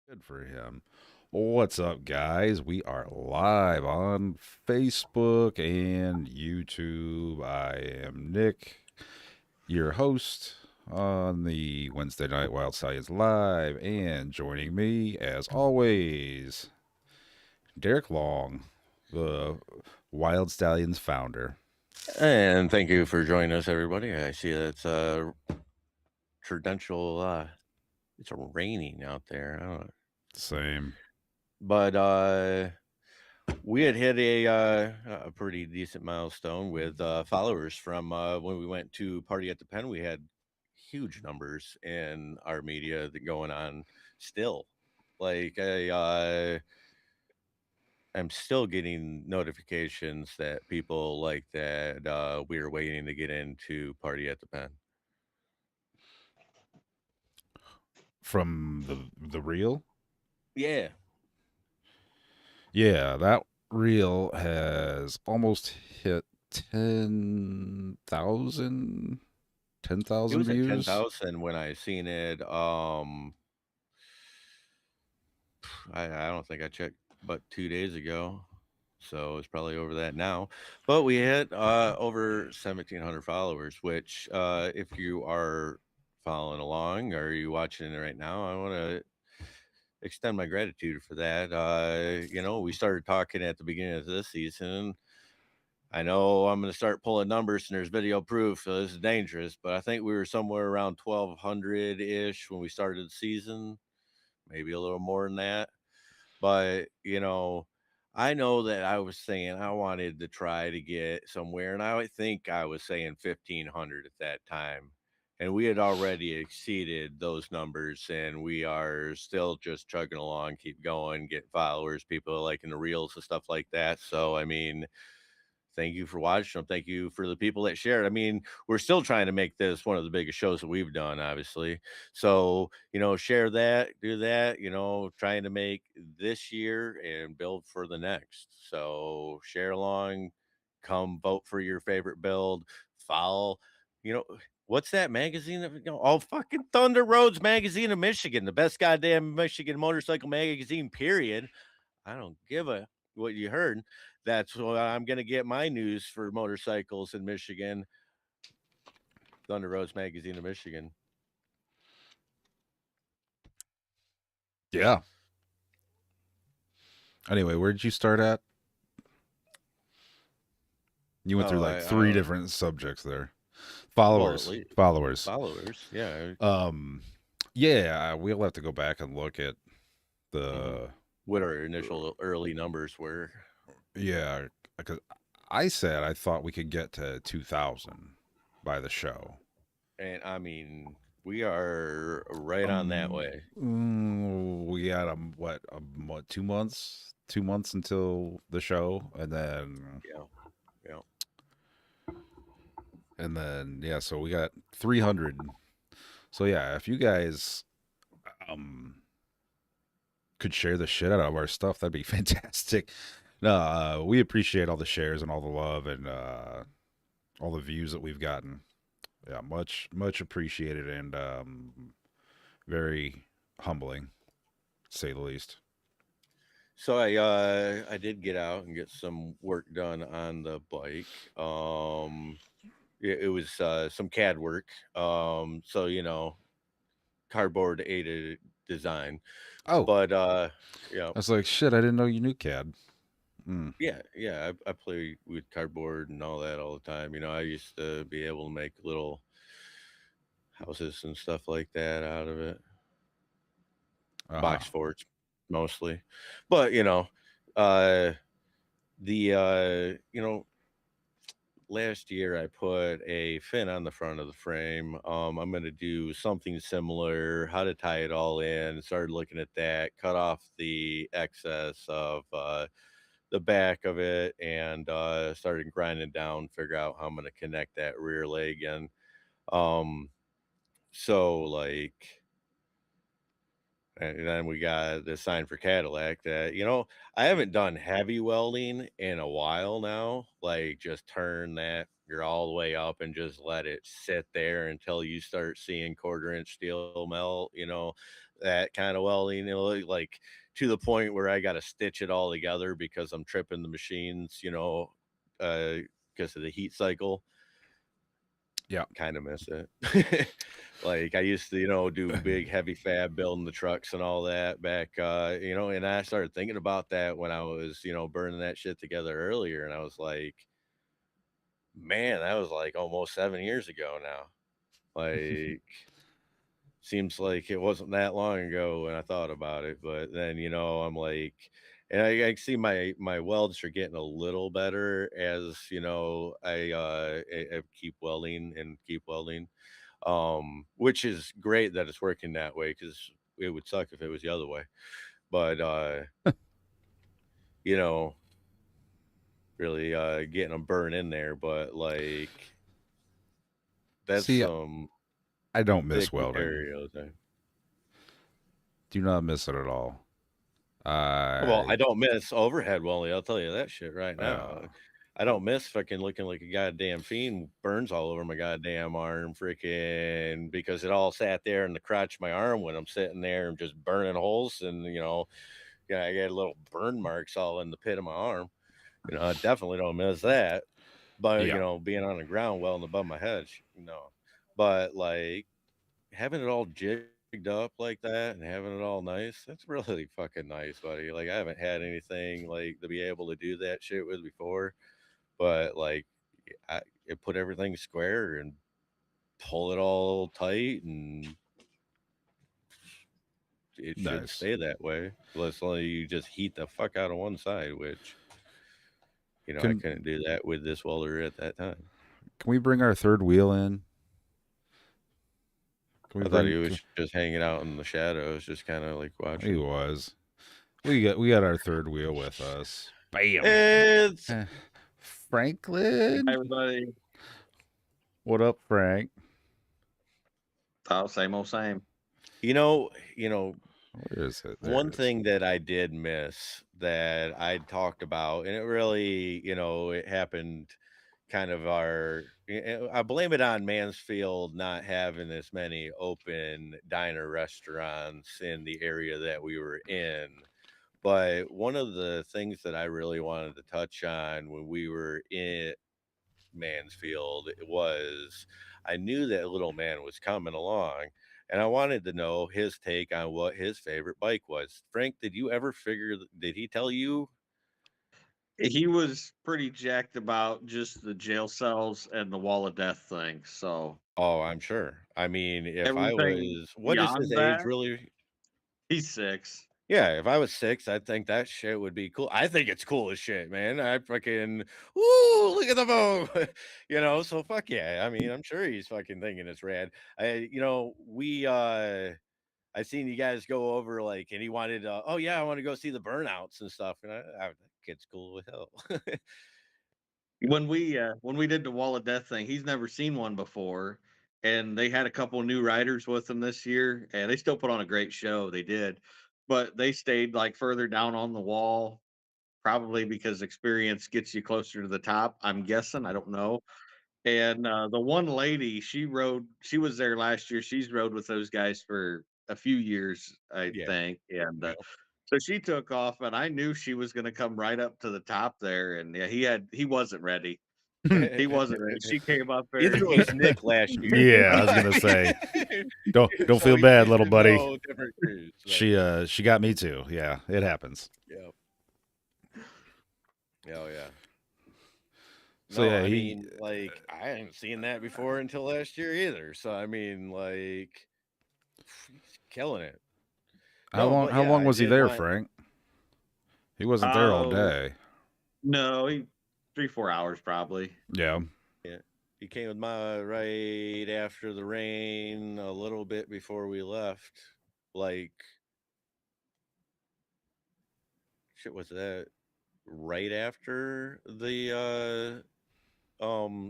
Good for him. What's up, guys? We are live on Facebook and YouTube. I am Nick, your host on the Wednesday Night Wild Stallions Live, and joining me, as always, Derek Long, the Wild Stallions founder. And thank you for joining us, everybody. I see that it's torrential. It's raining out there. I don't know. Same. But we had hit a pretty decent milestone with followers from when we went to Party at the Pen. We had huge numbers in our media that going on still. Like I'm still getting notifications that people like that we are waiting to get into Party at the Pen. From the reel? Yeah. Yeah, that reel has almost hit 10,000 It 10,000 was at views. 10,000 when I seen it. I don't think I checked but 2 days ago, so it's probably over that now. But we hit over 1,700 followers, which if you are following along or you watching it right now, I want to extend my gratitude for that. We started talking at the beginning of this season. I know I'm going to start pulling numbers and there's video proof, so this is dangerous, but I think we were somewhere around 1,200 ish when we started the season, maybe a little more than that. But, I know that I was saying I wanted to try to get somewhere, and I think I was saying 1,500 at that time. And we had already exceeded those numbers, and we are still just chugging along, keep going, get followers, people liking the reels and stuff like that. So, I mean, thank you for watching them. Thank you for the people that shared. I mean, we're still trying to make this one of the biggest shows that we've done, obviously. So, share that, do that, trying to make this year and build for the next. So, share along, come vote for your favorite build, follow, you know, what's that magazine that, oh, fucking Thunder Roads Magazine of Michigan, the best goddamn Michigan motorcycle magazine, period. I don't give a what you heard. That's what I'm gonna get my news for motorcycles in Michigan. Thunder Roads Magazine of Michigan. Yeah. Anyway, where did you start at? You went through Oh, like I three don't. different subjects there. Well, at Followers. least Followers. followers. Yeah. Um yeah, we'll have to go back and look at hmm the What our initial early numbers were. yeah, cuz I said I thought we could get to 2,000 by the show. And I mean, we are right on that way. We got what 2 months? 2 months until the show, Yeah. Yeah. and then yeah, so we got 300. So yeah, if you guys um could share the shit out of our stuff, that'd be fantastic. No, we appreciate all the shares and all the love and all the views that we've gotten. Yeah, much appreciated and very humbling, to say the least. So I did get out and get some work done on the bike. It was some CAD work. So cardboard aided design. Oh, But yeah, I was like, shit, I didn't know you knew CAD. Mm. yeah, I play with cardboard and all that all the time. I used to be able to make little houses and stuff like that out of it, Uh huh. box forts mostly. But uh, the last year I put a fin on the front of the frame. I'm going to do something similar, how to tie it all in. Started looking at that, cut off the excess of the back of it, and started grinding down, figure out how I'm going to connect that rear leg in. Um, so like, and then we got the sign for Cadillac that, I haven't done heavy welding in a while now. Like, just turn that you're all the way up and just let it sit there until you start seeing quarter inch steel melt. that kind of welding, like to the point where I got to stitch it all together because I'm tripping the machines, because of the heat cycle. Yeah. Kind of miss it. Like I used to, do big heavy fab building the trucks and all that back, and I started thinking about that when I was, burning that shit together earlier, and I was like, man, that was like almost 7 years ago now. Like, seems like it wasn't that long ago when I thought about it, but then, I'm like, and I see my welds are getting a little better as, I keep welding and keep welding, which is great that it's working that way because it would suck if it was the other way. But you know, really getting them burned in there. But like that's See, some I don't thick miss welding. materials. Do not miss it at all. Well, I I don't miss overhead welding. I'll tell you that shit right now. uh, I don't miss fucking looking like a goddamn fiend, burns all over my goddamn arm, freaking because it all sat there in the crotch of my arm when I'm sitting there and just burning holes, and yeah, I got little burn marks all in the pit of my arm. I definitely don't miss that. But yeah, being on the ground, well above my head, But like having it all jigged up like that and having it all nice, that's really fucking nice, buddy. Like I haven't had anything like to be able to do that shit with before, but like it put everything square and pull it all tight, and it should nice. stay that way. Unless only you just heat the fuck out of one side, which I Can couldn't do that with this welder at that time. can we bring our third wheel in? Can we I thought bring? he was just hanging out in the shadows, just kind of like He watching. was. We got our third wheel with us. Bam. It's Eh, Hi, Franklin, everybody. what up, Frank? Oh, same old same. you know, you know, Where is it? There one it is. thing that I did miss that I talked about, and it really, it happened kind of I blame it on Mansfield not having as many open diner restaurants in the area that we were in. But one of the things that I really wanted to touch on when we were in Mansfield was I knew that little man was coming along, and I wanted to know his take on what his favorite bike was. Frank, did you ever figure, did he tell you? He was pretty jacked about just the jail cells and the wall of death thing. So Oh, I'm sure. I mean, if I everything was, what is his beyond age that, really? he's 6. Yeah, if I was 6, I think that shit would be cool. I think it's cool as shit, man. I fucking, woo, look at the bow. So fuck yeah. I mean, I'm sure he's fucking thinking it's rad. I seen you guys go over like, and he wanted, oh yeah, I want to go see the burnouts and stuff. And that kid's cool with hell. When we did the wall of death thing, he's never seen one before, and they had a couple new riders with them this year, and they still put on a great show. They did, but they stayed like further down on the wall, probably because experience gets you closer to the top. I'm guessing. I don't know. And, the one lady, she was there last year, she's rode with those guys for a few years, I Yeah. think, and, Yeah. so she took off, and I knew she was gonna come right up to the top there, and, yeah, he wasn't ready. He wasn't ready. She came up there Neither and was Nick last year. Yeah, I was gonna say, don't So feel bad, you little should buddy. know different crews. But She got me too. Yeah, it happens. yeah. Oh yeah. So No, yeah, I he. mean, like, I hadn't seen that before until last year either. So I mean, like, he's killing it. How No, long? but How yeah, long I was he did there, want. Frank? He wasn't there all Oh, day. no, he 3, 4 hours probably. Yeah. Yeah, he came with my right after the rain, a little bit before we left. Like, shit, was that right after the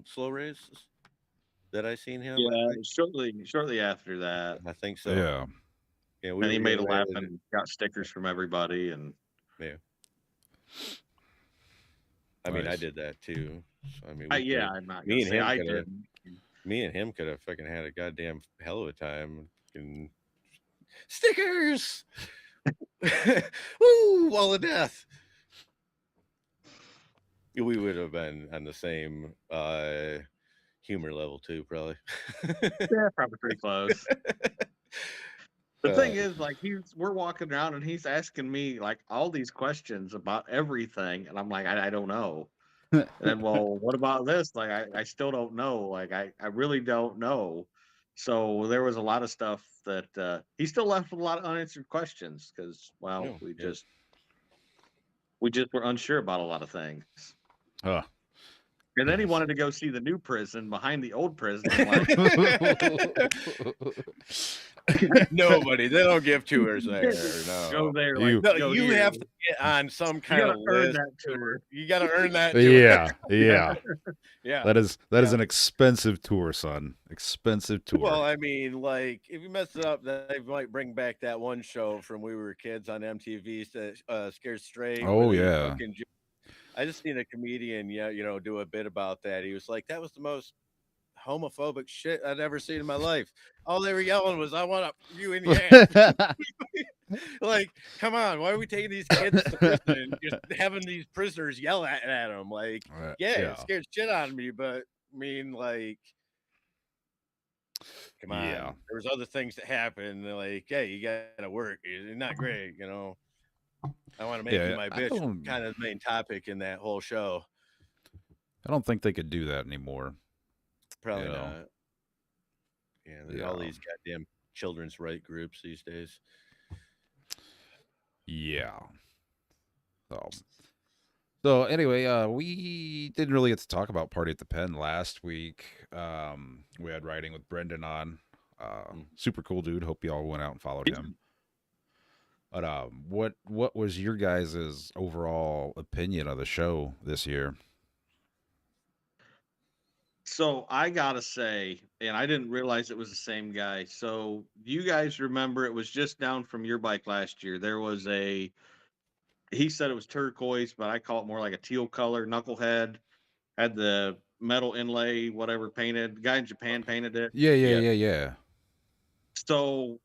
slow races that I seen him? I Yeah, think. shortly after that, I think so. Yeah. Yeah, and he we made a lap waited. and got stickers from everybody, and Yeah, I mean, I Nice. did that too. So, I mean, I we could yeah, have. I'm not gonna Me and say him I could have. did. Me and him could have fucking had a goddamn hell of a time. And Stickers. Woo! Wall of death. We would have been on the same humor level too, probably. Yeah, probably pretty close. The uh, thing is, like, we're walking around and he's asking me like all these questions about everything, and I'm like, I don't know. And then, well, what about this? Like, I still don't know. Like, I really don't know. So there was a lot of stuff that he still left with a lot of unanswered questions because, well, no, we yeah. just were unsure about a lot of things. Huh. And then he wanted to go see the new prison behind the old prison. I'm like, Nobody. They don't give tours there. go No. there, like You, No, go you here. have to get on some You kind gotta of earn list. that tour. You got to earn that tour. yeah, yeah. Yeah. That is Yeah. an expensive tour, son. Expensive tour. Well, I mean, like, if you mess it up, they might bring back that one show from we were kids on MTV, Scared Straight. Oh, where they yeah. fucking I just seen a comedian, do a bit about that. He was like, that was the most homophobic shit I'd ever seen in my life. All they were yelling was, I want you in the ass. Like, come on, why are we taking these kids to prison and just having these prisoners yell at them? Like, yeah, it scared shit out of me, but I mean, like, come on. Yeah. There was other things that happened. They're like, hey, you gotta work. It's not great, I want to make you my bitch. Kind of the main topic in that whole show. I don't think they could do that anymore. Probably not. Yeah, all these goddamn children's right groups these days. Yeah. So anyway, we didn't really get to talk about Party at the Pen last week. We had writing with Brendan on. Super cool dude. Hope y'all went out and followed him. But what was your guys' overall opinion of the show this year? So I gotta say, and I didn't realize it was the same guy. So you guys remember it was just down from your bike last year. There was he said it was turquoise, but I call it more like a teal color knucklehead. Had the metal inlay, whatever painted. The guy in Japan painted it. Yeah. So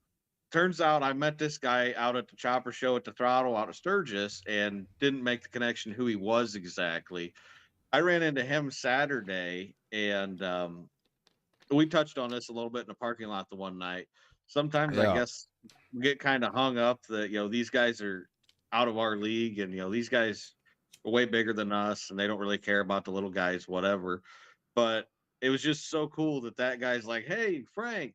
turns out I met this guy out at the chopper show at the Throttle out of Sturgis and didn't make the connection who he was exactly. I ran into him Saturday and we touched on this a little bit in the parking lot the one night. Sometimes I guess we get kind of hung up that, these guys are out of our league and, these guys are way bigger than us and they don't really care about the little guys, whatever. But it was just so cool that guy's like, hey, Frank,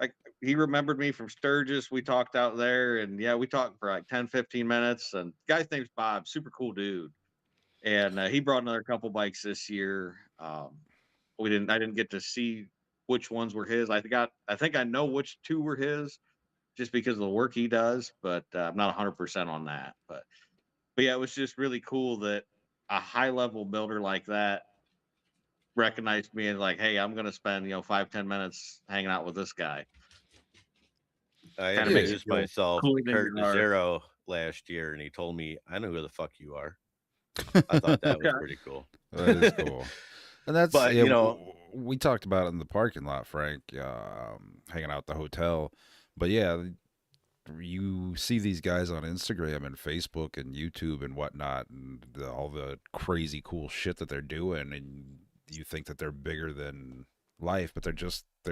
like he remembered me from Sturgis. We talked out there and we talked for like 10, 15 minutes. And the guy's name's Bob, super cool dude. And he brought another couple bikes this year. I didn't get to see which ones were his. I think I know which two were his just because of the work he does, but I'm not 100% on that. But yeah, it was just really cool that a high level builder like that recognized me and like, hey, I'm going to spend 5-10 minutes hanging out with this guy. I introduced myself to Kurt Zero last year, and he told me, I know who the fuck you are. I thought that was pretty cool. That is cool. And that's, but, we talked about it in the parking lot, Frank, hanging out at the hotel. But yeah, you see these guys on Instagram and Facebook and YouTube and whatnot, and all the crazy cool shit that they're doing, and you think that they're bigger than life, but they're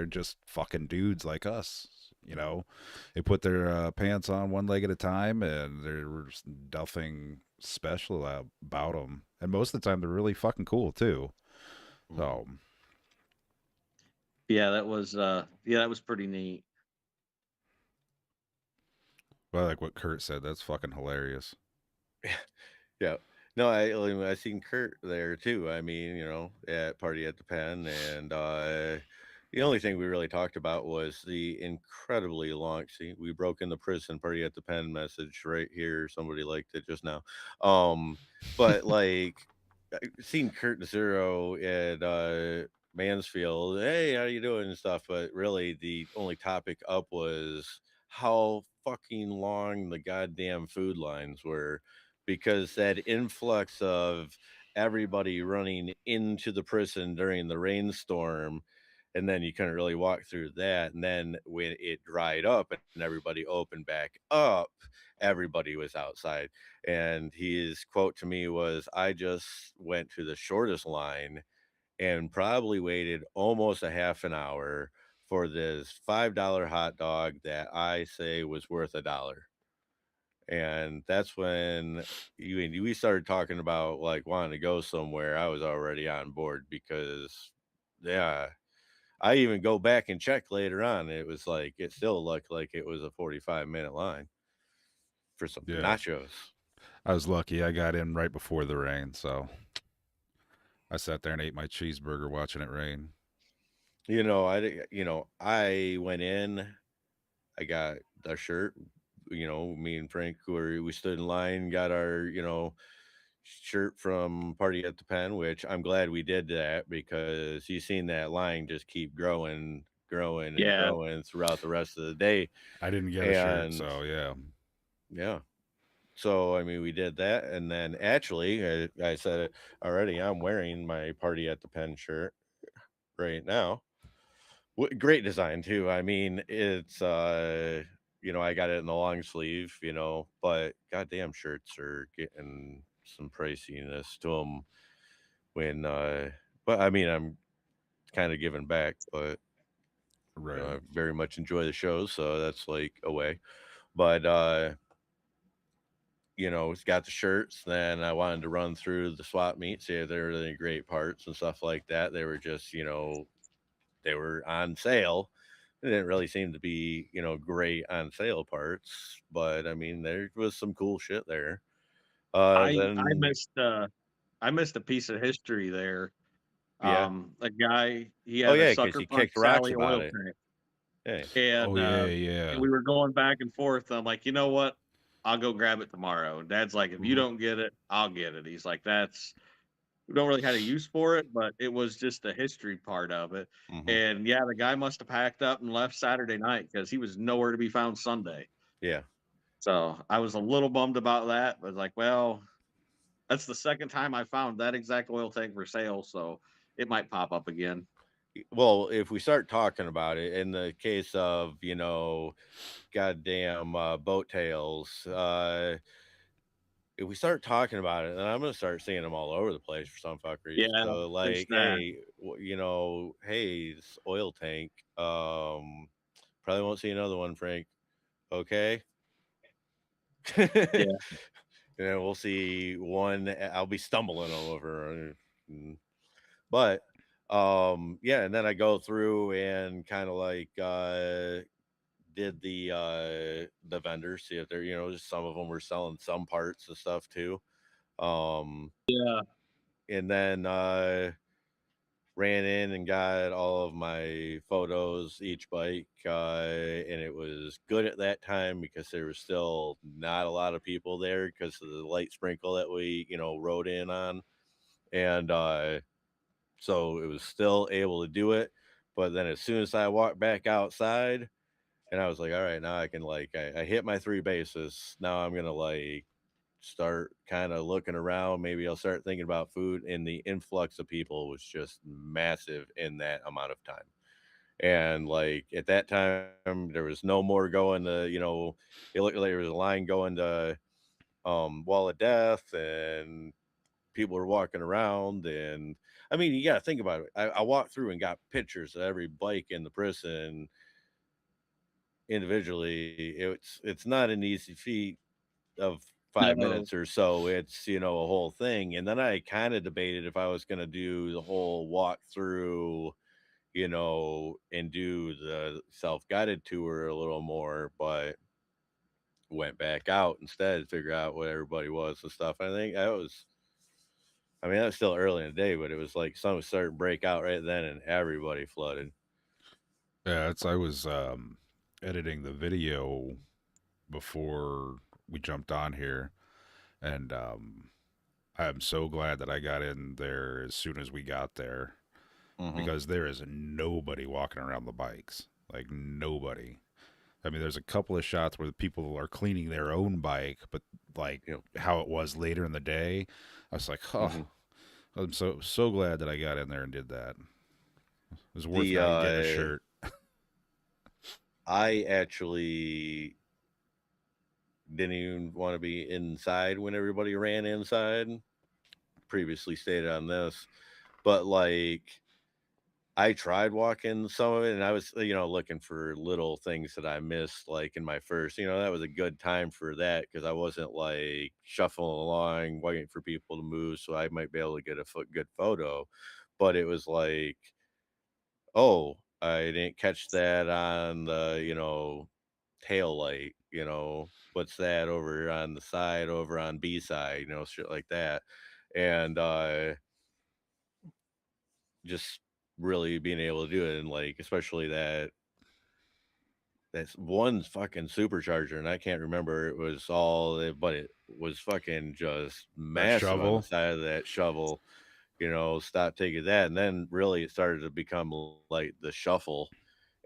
just fucking dudes like us. They put their pants on one leg at a time, and there's nothing special about them. And most of the time, they're really fucking cool too. So, yeah, that was pretty neat. Well, like what Kurt said, that's fucking hilarious. Yeah. No, I seen Kurt there too. I mean, at Party at the Pen, and the only thing we really talked about was the incredibly long. See, we broke in the prison Party at the Pen message right here. Somebody liked it just now. But like, seen Kurt Zero at Mansfield. Hey, how you doing and stuff? But really, the only topic up was how fucking long the goddamn food lines were, because that influx of everybody running into the prison during the rainstorm and then you couldn't really walk through that. And then when it dried up and everybody opened back up, everybody was outside. And his quote to me was, "I just went to the shortest line and probably waited almost a half an hour for this $5 hot dog that I say was worth $1." And that's when we started talking about like wanting to go somewhere. I was already on board because, yeah, I even go back and check later on. It was like it still looked like it was a 45-minute line for some Yeah. nachos. I was lucky. I got in right before the rain, so I sat there and ate my cheeseburger watching it rain. I went in, I got a shirt. Me and Frank we stood in line, got our, shirt from Party at the Pen, which I'm glad we did that because you seen that line just keep growing, growing, and Yeah, growing throughout the rest of the day. I didn't get a shirt, And so yeah. yeah, so I mean, we did that, and then actually, I said it already. I'm wearing my Party at the Pen shirt right now. Great design too. I mean, it's I got it in the long sleeve, but goddamn shirts are getting some priciness to them when but I mean, I'm kind of giving back, but Right. I very much enjoy the shows, so that's like a way. But it's got the shirts. Then I wanted to run through the swap meets, see if there were any great parts and stuff like that. They were just, they were on sale. It didn't really seem to be, great on sale parts, but I mean, there was some cool shit there. I Then I missed a piece of history there. yeah, A guy, he oh had a yeah, because sucker he punch kicked rocks Sally about oil it. tank, Hey, Oh and yeah, yeah. we were going back and forth. I'm like, you know what? I'll go grab it tomorrow. And Dad's like, if you hmm don't get it, I'll get it. He's like, that's we don't really had a use for it, but it was just the history part of it. hmm And yeah, the guy must have packed up and left Saturday night because he was nowhere to be found Sunday. yeah. So I was a little bummed about that, but like, well, that's the second time I found that exact oil tank for sale, so it might pop up again. Well, if we start talking about it, in the case of goddamn boat tails, if we start talking about it, then I'm gonna start seeing them all over the place for some fuck reason. Yeah, So there's like, that. hey, hey, this oil tank, probably won't see another one, Frank. Okay. Yeah. We'll see one. I'll be stumbling all over. But yeah, and then I go through and kind of like did the vendors, see if they're, just some of them were selling some parts and stuff too. Um Yeah. and then ran in and got all of my photos each bike, and it was good at that time because there was still not a lot of people there because of the light sprinkle that we rode in on. And so it was still able to do it. But then as soon as I walked back outside, and I was like, all right, now I can like I hit my three bases. Now I'm gonna like start kind of looking around. Maybe I'll start thinking about food. And the influx of people was just massive in that amount of time. And like at that time, there was no more going to, it looked like there was a line going to Wall of Death, and people were walking around. And I mean, you got to think about it. I walked through and got pictures of every bike in the prison individually. It's not an easy feat of 5 No. minutes or so. It's, a whole thing. And then I kind of debated if I was going to do the whole walk through, and do the self-guided tour a little more, but went back out instead to figure out what everybody was and stuff. I think I mean, that was still early in the day, but it was like some was starting to break out right then and everybody flooded. Yeah, I was editing the video before we jumped on here, and I'm so glad that I got in there as soon as we got there hmm because there is nobody walking around the bikes. Like nobody. I mean, there's a couple of shots where the people are cleaning their own bike, but like Yep. how it was later in the day, I was like, oh, hmm I'm so glad that I got in there and did that. It was worth not getting a shirt. I actually didn't even want to be inside when everybody ran inside. Previously stated on this, but like I tried walking some of it, and I was, looking for little things that I missed, like in my first, that was a good time for that because I wasn't like shuffling along, waiting for people to move so I might be able to get a good photo. But it was like, oh, I didn't catch that on the, tail light, what's that over on the side, over on B side, shit like that. And just really being able to do it, and like especially that's one fucking supercharger, and I can't remember it was but it was fucking just That massive on the shovel. side of that shovel. Stop taking that, and then really it started to become like the shuffle.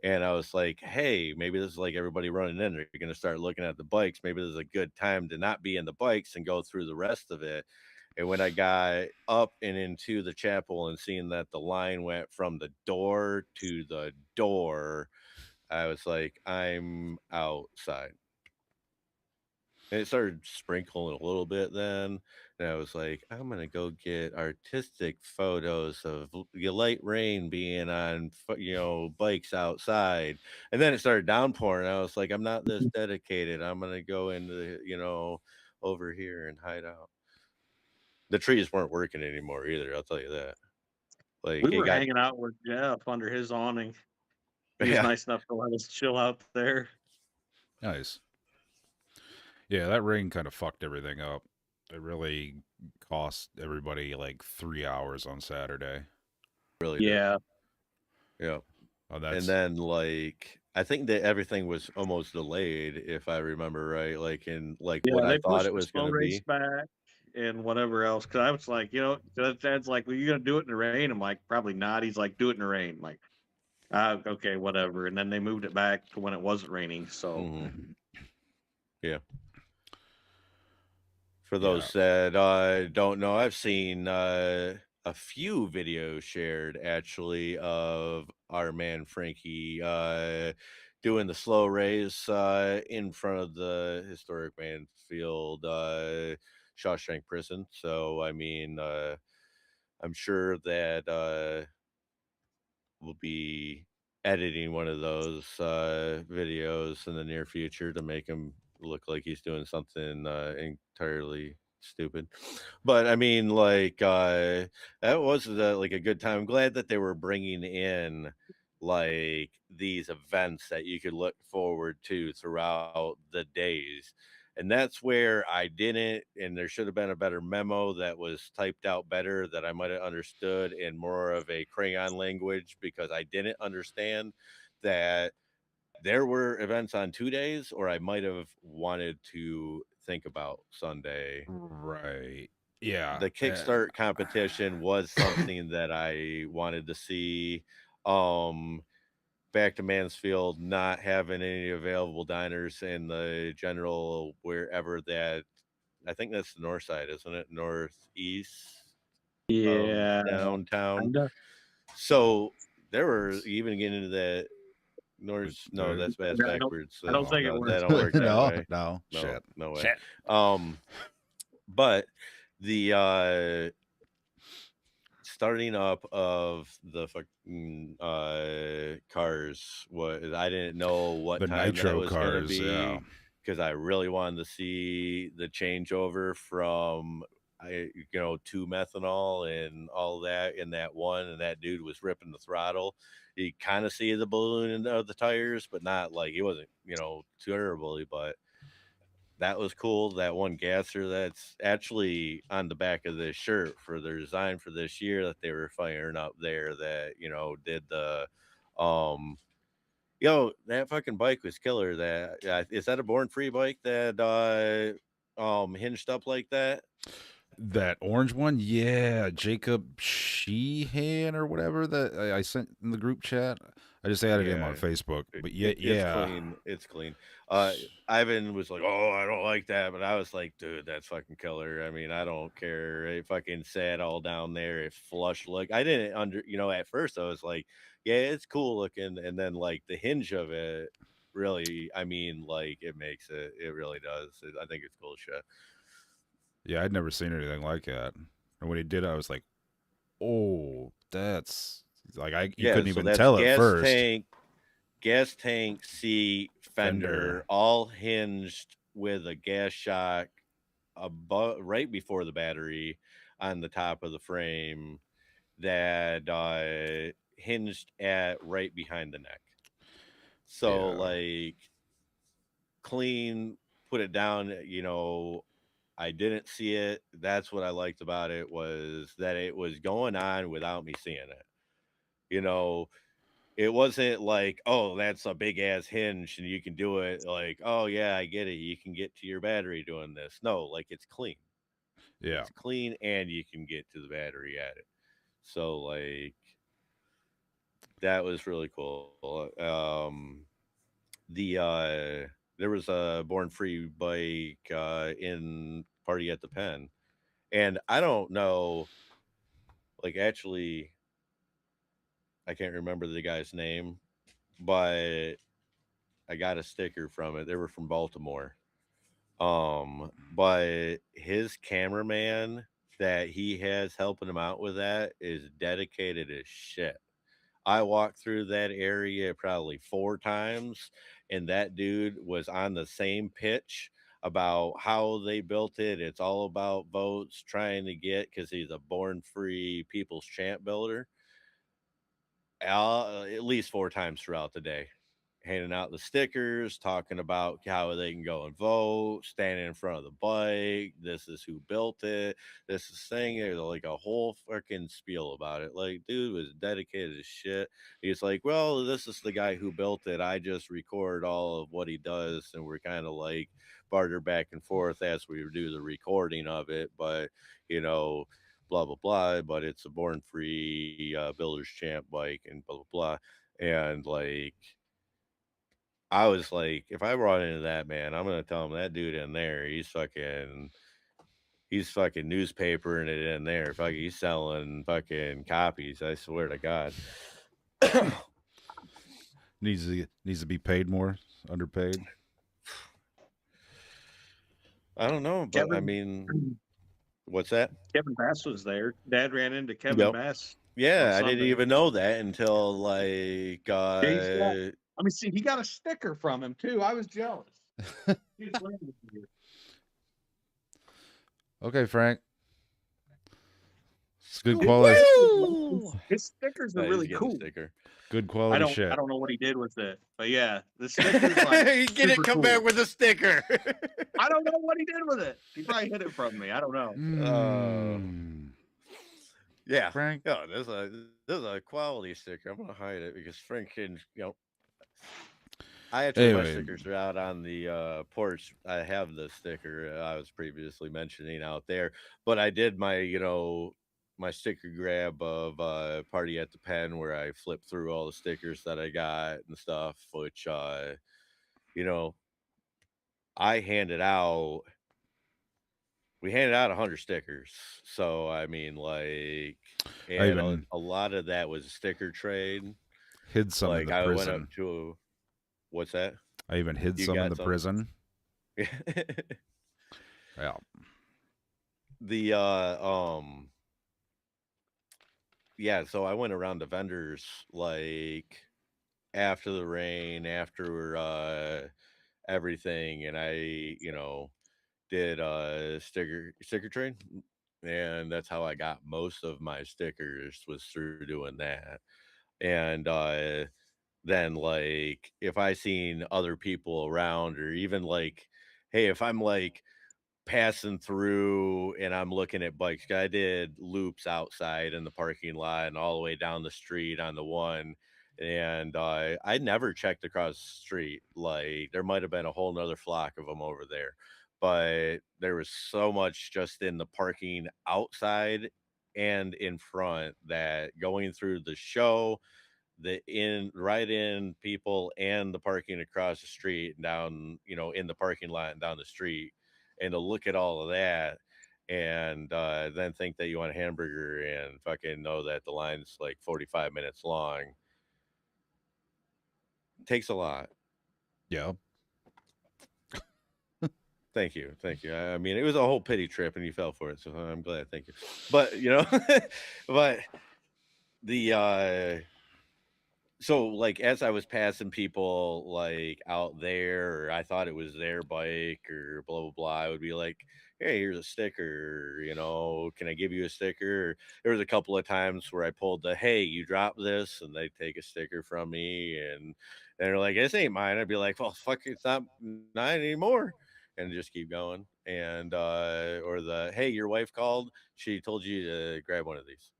And I was like, hey, maybe this is like everybody running in. They're going to start looking at the bikes. Maybe this is a good time to not be in the bikes and go through the rest of it. And when I got up and into the chapel and seeing that the line went from the door to the door, I was like, I'm outside. And it started sprinkling a little bit then. And I was like, I'm going to go get artistic photos of light rain being on, bikes outside. And then it started downpouring. I was like, I'm not this dedicated. I'm going to go into, over here and hide out. The trees weren't working anymore either. I'll tell you that. We Like it were got, hanging out with Jeff under his awning. He was yeah, nice enough to let us chill out there. Nice. Yeah, that rain kind of fucked everything up. It really cost everybody like 3 hours on Saturday. really did. Yeah. Yeah. Oh, And that's then like I think that everything was almost delayed, if I remember right, like in like what Yeah, I they thought pushed it the was snow gonna race be. back and whatever else. Cause I was like, Dad's like, well, you gonna do it in the rain? I'm like, probably not. He's like, do it in the rain. I'm like, okay, whatever. And then they moved it back to when it wasn't raining. So Yeah. For yeah. those that don't know, I've seen a few videos shared actually of our man Frankie doing the slow race in front of the historic Mansfield Shawshank prison. So I mean, I'm sure that we'll be editing one of those videos in the near future to make him look like he's doing something entirely stupid. But I mean, like that was like a good time. I'm glad that they were bringing in like these events that you could look forward to throughout the days. And that's where I didn't, and there should have been a better memo that was typed out better that I might have understood in more of a crayon language, because I didn't understand that there were events on 2 days, or I might have wanted to think about Sunday. Right. Yeah. The Kickstart competition was something that I wanted to see. Um, Back to Mansfield not having any available diners in the general wherever that, I think that's the north side, isn't it? Northeast of yeah, downtown. kinda. So there were even getting into that north. No, Dude. that's I don't, backwards. I don't That's think it no, was. that don't work that No, way. no. No, Shit. no way. Shit. But the starting up of the fucking cars, what I didn't know what The time that nitro was gonna cars, yeah. be, because I really wanted to see the changeover from to methanol and all that in that one, and that dude was ripping the throttle. You kind of see the balloon of the tires, but not like, it wasn't terribly, but that was cool. That one gasser that's actually on the back of this shirt for their design for this year that they were firing up there, that did the that fucking bike was killer. That is that a Born Free bike that hinged up like that? That orange one, yeah, Jacob Sheehan or whatever that I sent in the group chat. I just added him on Yeah, Facebook. it, But yeah, it it's yeah. clean. It's clean. Uh, Ivan was like, "Oh, I don't like that," but I was like, "Dude, that's fucking killer." I mean, I don't care. It fucking sat all down there. It's flush look. I didn't at first I was like, "Yeah, it's cool looking," and then like the hinge of it, really, I mean, like it makes it. It really does. I think it's cool shit. Yeah, I'd never seen anything like that. And when he did, I was like, "Oh, that's like I." You Yeah, couldn't so even that's tell at first. gas tank, seat, fender, Fender. all hinged with a gas shock above, right before the battery on the top of the frame that hinged at right behind the neck. So Yeah, like clean, put it down. I didn't see it. That's what I liked about it was that it was going on without me seeing it. You know, it wasn't like, oh, that's a big ass hinge and you can do it. Like, oh yeah, I get it. You can get to your battery doing this. No, like it's clean. yeah, It's clean and you can get to the battery at it. So like that was really cool. There was a Born Free bike in Party at the Pen. And I don't know, like actually I can't remember the guy's name, but I got a sticker from it. They were from Baltimore. But his cameraman that he has helping him out with that is dedicated as shit. I walked through that area probably 4 times, and that dude was on the same pitch about how they built it. It's all about votes, trying to get because he's a born free people's champ builder at least 4 times throughout the day, handing out the stickers, talking about how they can go and vote, standing in front of the bike. This is who built it. This is saying it like a whole fucking spiel about it. Like, dude was dedicated as shit. He's like, well, this is the guy who built it. I just record all of what he does, and we're kind of like barter back and forth as we do the recording of it. But you know, blah blah blah. But it's a born free builder's champ bike and blah blah blah. And like I was like, if I brought into that man, I'm gonna tell him that dude in there, he's fucking newspapering it in there. Fucking he's selling fucking copies. I swear to God. needs to be paid more. Underpaid. I don't know, but I Kevin mean, what's that? Kevin Bass was there. Dad ran into Kevin Yep. Bass on Yeah, I didn't Sunday. even know that until like Yeah, he's got. Let me see. He got a sticker from him too. I was jealous. He just ran with me. Okay, Frank. It's good His, quality. his stickers are he's really getting a cool. sticker. Good I quality don't I shit. don't know what he did with it, but yeah, the sticker's like You get it, super come cool. back with a sticker. I don't know what he did with it. He probably hid it from me. I don't know. Mm. Yeah. Frank. Yeah, there's a quality sticker. I'm gonna hide it because Frank can, I actually my Anyway, stickers are out on the porch. I have the sticker I was previously mentioning out there, but I did my, my sticker grab of Party at the Pen where I flipped through all the stickers that I got and stuff, which you know, I handed out we handed out 100 stickers. So I mean like I and even a lot of that was sticker trade. hid some in Like the I went up prison. to what's that? I even hid You some in got the some? prison. Yeah. The yeah, so I went around to vendors like after the rain, after everything, and I, did sticker trade, and that's how I got most of my stickers was through doing that. And then like if I seen other people around or even like hey, if I'm like passing through and I'm looking at bikes. I did loops outside in the parking lot and all the way down the street on the one. And I never checked across the street. Like there might have been a whole nother flock of them over there. But there was so much just in the parking outside and in front that going through the show, the in right in people and the parking across the street and down, in the parking lot and down the street, and to look at all of that and then think that you want a hamburger and fucking know that the line's like 45 minutes long takes a lot. Yeah. Thank you, thank you. I mean, it was a whole pity trip, and you fell for it, so I'm glad. Thank you. But but the so like as I was passing people like out there, or I thought it was their bike, or blah blah blah, I would be like, "Hey, here's a sticker. Can I give you a sticker?" There was a couple of times where I pulled the, "Hey, you dropped this," and they take a sticker from me, and they're like, "This ain't mine." I'd be like, "Well, fuck, it's not mine anymore," and just keep going. And or the, "Hey, your wife called. She told you to grab one of these."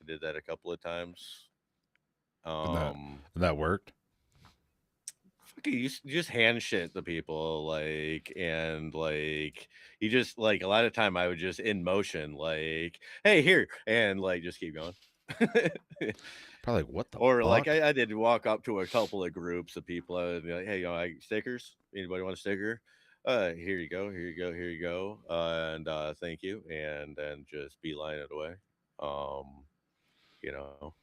I did that a couple of times. And that Um, and that worked. Fucking you just hand shit to people, like, and like you just like a lot of time I would just in motion, like, "Hey, here," and like just keep going. Probably like, what the Or like fuck? I did walk up to a couple of groups of people. I would be like, "Hey, stickers? Anybody want a sticker? Here you go, here you go, here you go, and thank you," and then just beeline it away. Um, you know,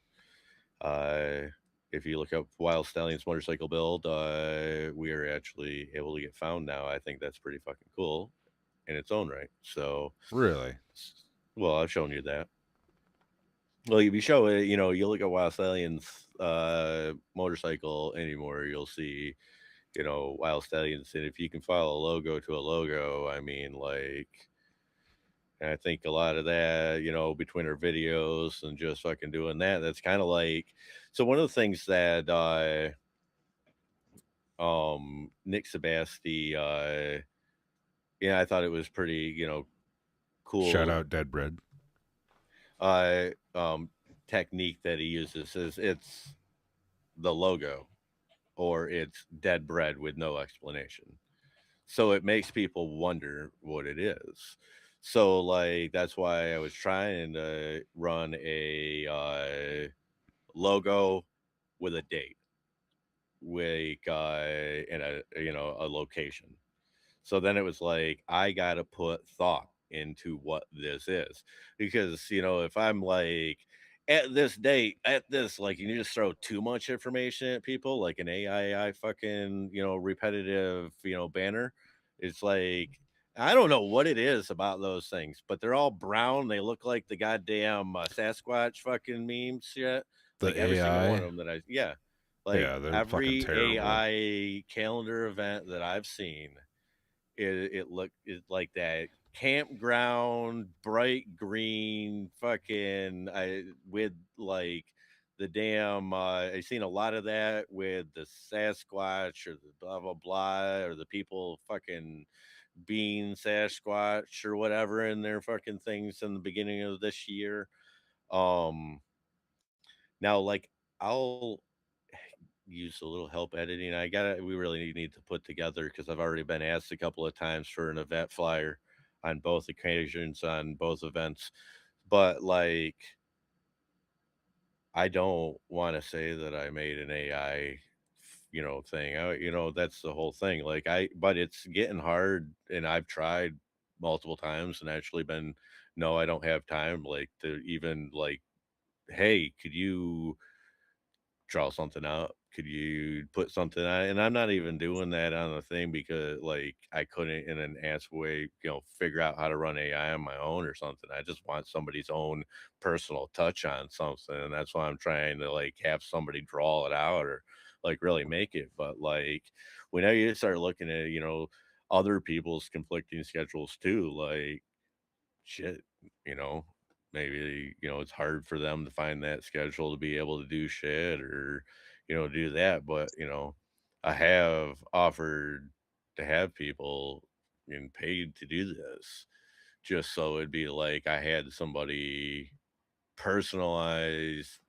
uh, if you look up Wild Stallions motorcycle build, we are actually able to get found now. I think that's pretty fucking cool in its own right. So, Really? well, I've shown you that. Well, if you show it, you look at Wild Stallions motorcycle anymore, you'll see, Wild Stallions. And if you can file a logo to a logo, I mean, like, and I think a lot of that, between our videos and just fucking doing that, that's kind of like, so one of the things that Nick Sebasti, yeah, I thought it was pretty, Shout cool out Dead Bread. uh um technique that he uses is it's the logo, or it's dead bread with no explanation. So it makes people wonder what it is. So like that's why I was trying to run a logo with a date, like and a location. So then it was like, I got to put thought into what this is. Because, if I'm like, at this date, at this, like, you just throw too much information at people, like an AI fucking, repetitive, banner. It's like, I don't know what it is about those things, but they're all brown. They look like the goddamn Sasquatch fucking memes yet. The Like every single one AI. of them that yeah. Like Yeah, they're fucking every terrible. AI calendar event that I've seen, it looked like that campground bright green fucking with like the damn I seen a lot of that with the Sasquatch or the blah blah blah, or the people fucking being Sasquatch or whatever in their fucking things in the beginning of this year. um Now, like, I'll use a little help editing. We really need to put together, because I've already been asked a couple of times for an event flyer on both occasions on both events. But like, I don't want to say that I made an AI, thing. That's the whole thing. Like, but it's getting hard, and I've tried multiple times and actually been, no, I don't have time, like, to even like, hey, could you draw something out? Could you put something on? And I'm not even doing that on the thing because like I couldn't in an ass way, figure out how to run AI on my own or something. I just want somebody's own personal touch on something. And that's why I'm trying to like have somebody draw it out, or like really make it. But like whenever you start looking at, other people's conflicting schedules too, like shit, you know, maybe, it's hard for them to find that schedule to be able to do shit, or, do that. But, I have offered to have people and paid to do this, just so it'd be like I had somebody personalized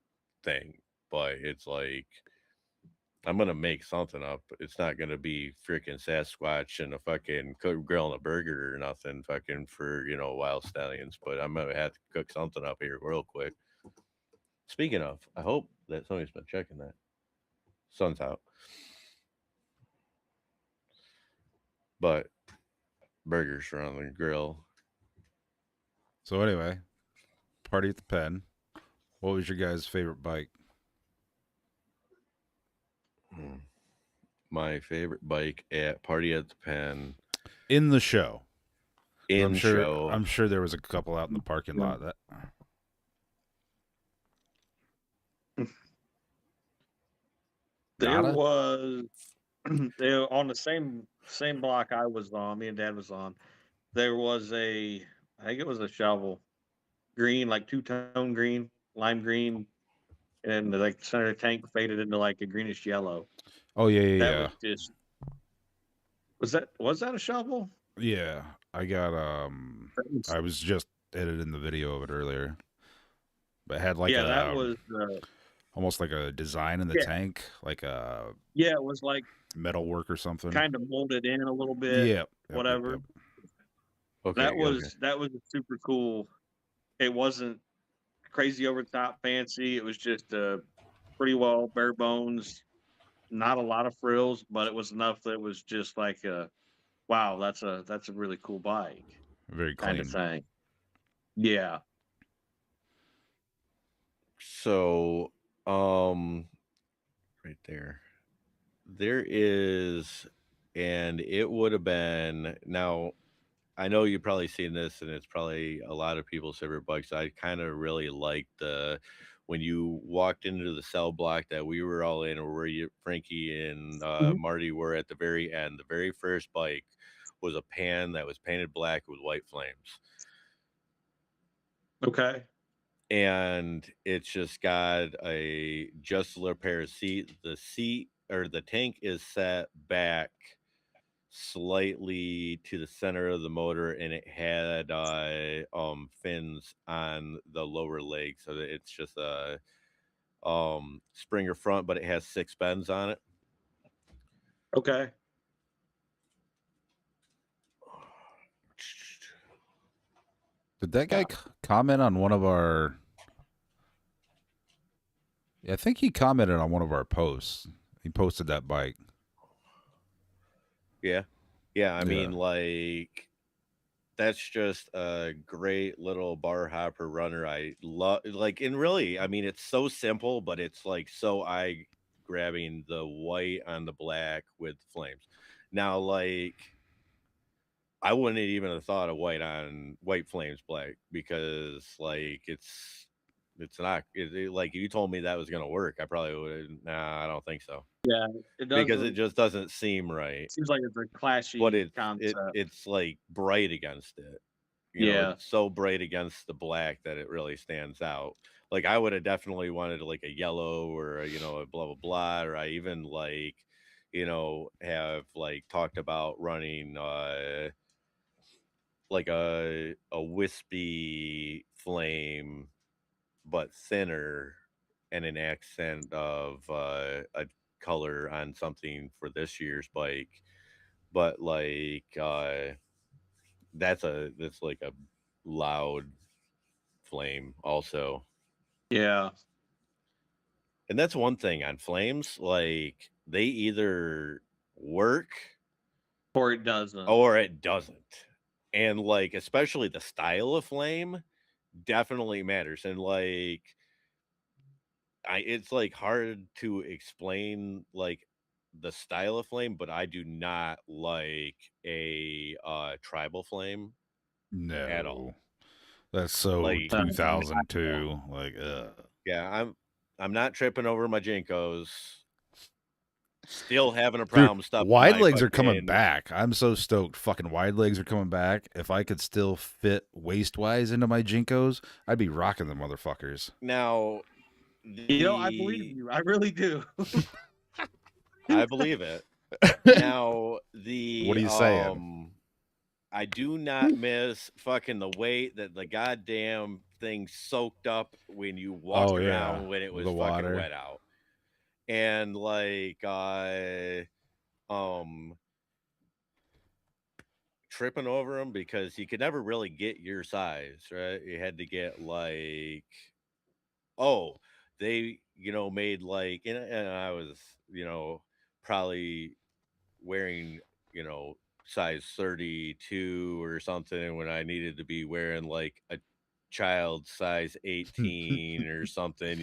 thing. But it's like, I'm gonna make something up. It's not gonna be freaking Sasquatch and a fucking cook grilling a burger or nothing fucking for, Wild Stallions, but I'm gonna have to cook something up here real quick. Speaking of, I hope that somebody's been checking that. Sun's out. But burgers are on the grill. So anyway, party at the pen. What was your guys' favorite bike? My favorite bike at Party at the Pen In the show. in show. I'm sure there was a couple out in the parking lot that There Nada? was they were on the same block I was on, me and Dad was on. There was I think it was a shovel, green, like two-tone green, lime green, and like the center of the tank faded into like a greenish yellow. Oh yeah. That was just was that a shovel? Yeah. I got That was- I was just editing the video of it earlier. But it had like yeah, that a was almost like a design in the yeah, tank, like a yeah, it was like metal work or something. kind of molded in a little bit, Yep. whatever. Okay. That was super cool. It wasn't crazy over the top fancy. It was just pretty well bare bones, not a lot of frills, but it was enough that it was just like wow, that's a really cool bike Very kind clean. of thing. Yeah. So, right there. There is, and it would have been. Now, I know you've probably seen this, and it's probably a lot of people's favorite bikes. I kind of really liked the when you walked into the cell block that we were all in, or where you, Frankie and Mhm. Marty were at the very end. The very first bike was a pan that was painted black with white flames. Okay. And it's just got just a little pair of seat. The seat or the tank is set back slightly to the center of the motor, and it had fins on the lower leg, so that it's just a Springer front, but it has 6 bends on it. Okay. Did that guy comment on one of our? Yeah, I think he commented on one of our posts. He posted that bike. Yeah. I mean, like, that's just a great little bar hopper runner. I love, like, and really, I mean, it's so simple, but it's like so eye grabbing, the white on the black with flames. Now, like, I wouldn't even have thought of white on white flames black, because like it's not like, you told me that was gonna work, I probably would. Nah, I don't think so, Yeah. It because it doesn't just doesn't seem right. seems like it's a But clashy concept. it's like bright against it. Yeah. It's so bright against the black that it really stands out. Like, I would have definitely wanted like a yellow, or a blah blah blah, or I even like, have like talked about running like a wispy flame, but thinner, and an accent of a color on something for this year's bike. But like that's like a loud flame also. Yeah. And that's one thing on flames, like, they either work Or it doesn't. or it doesn't. And like, especially the style of flame definitely matters. And like, it's like hard to explain like the style of flame, but I do not like a tribal flame at all. No, that's so Like, 2002. Like, yeah, I'm not tripping over my Jinkos. Still having a dude, problem stuffing wide my legs are coming fucking back. I'm so stoked. Fucking wide legs are coming back. If I could still fit waist wise into my Jinkos, I'd be rocking the motherfuckers. now. I believe you. I really do. I believe it. Now What are you saying? I do not miss fucking the weight that the goddamn thing soaked up when you walked around when it was the fucking water. wet out. And like tripping over them, because you could never really get your size, right? You had to get like, oh, they, made like, and I was, probably wearing, you know, size 32 or something when I needed to be wearing like a child size 18 or something.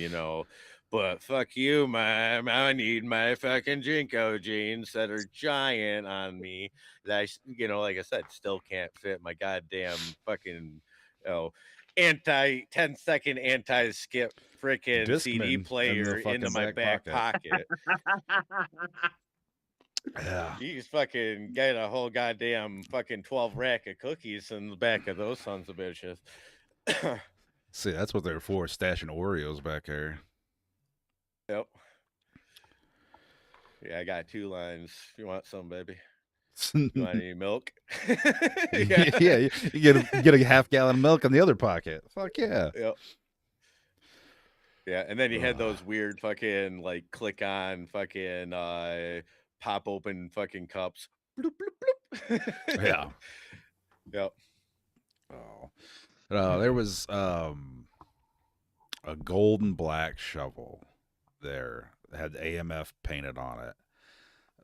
But fuck you, mom. I need my fucking Jinko jeans that are giant on me. That like I said, still can't fit my goddamn fucking, you know, anti 10-second anti skip freaking CD Discman in the player into fucking my back back pocket. pocket. Yeah. You just fucking get a whole goddamn fucking 12 rack of cookies in the back of those sons of bitches. See, that's what they're for, stashing Oreos back there. Yep. Yeah, I got 2 lines. You want some, baby? You want any milk? Yeah. Yeah, you get a half gallon of milk in the other pocket. Fuck yeah. Yep. Yeah, and then you had Ugh. those weird fucking like click on fucking pop open fucking cups. Bloop, bloop, bloop. Yeah. Yep. Oh. There was a gold and black shovel there that had AMF painted on it.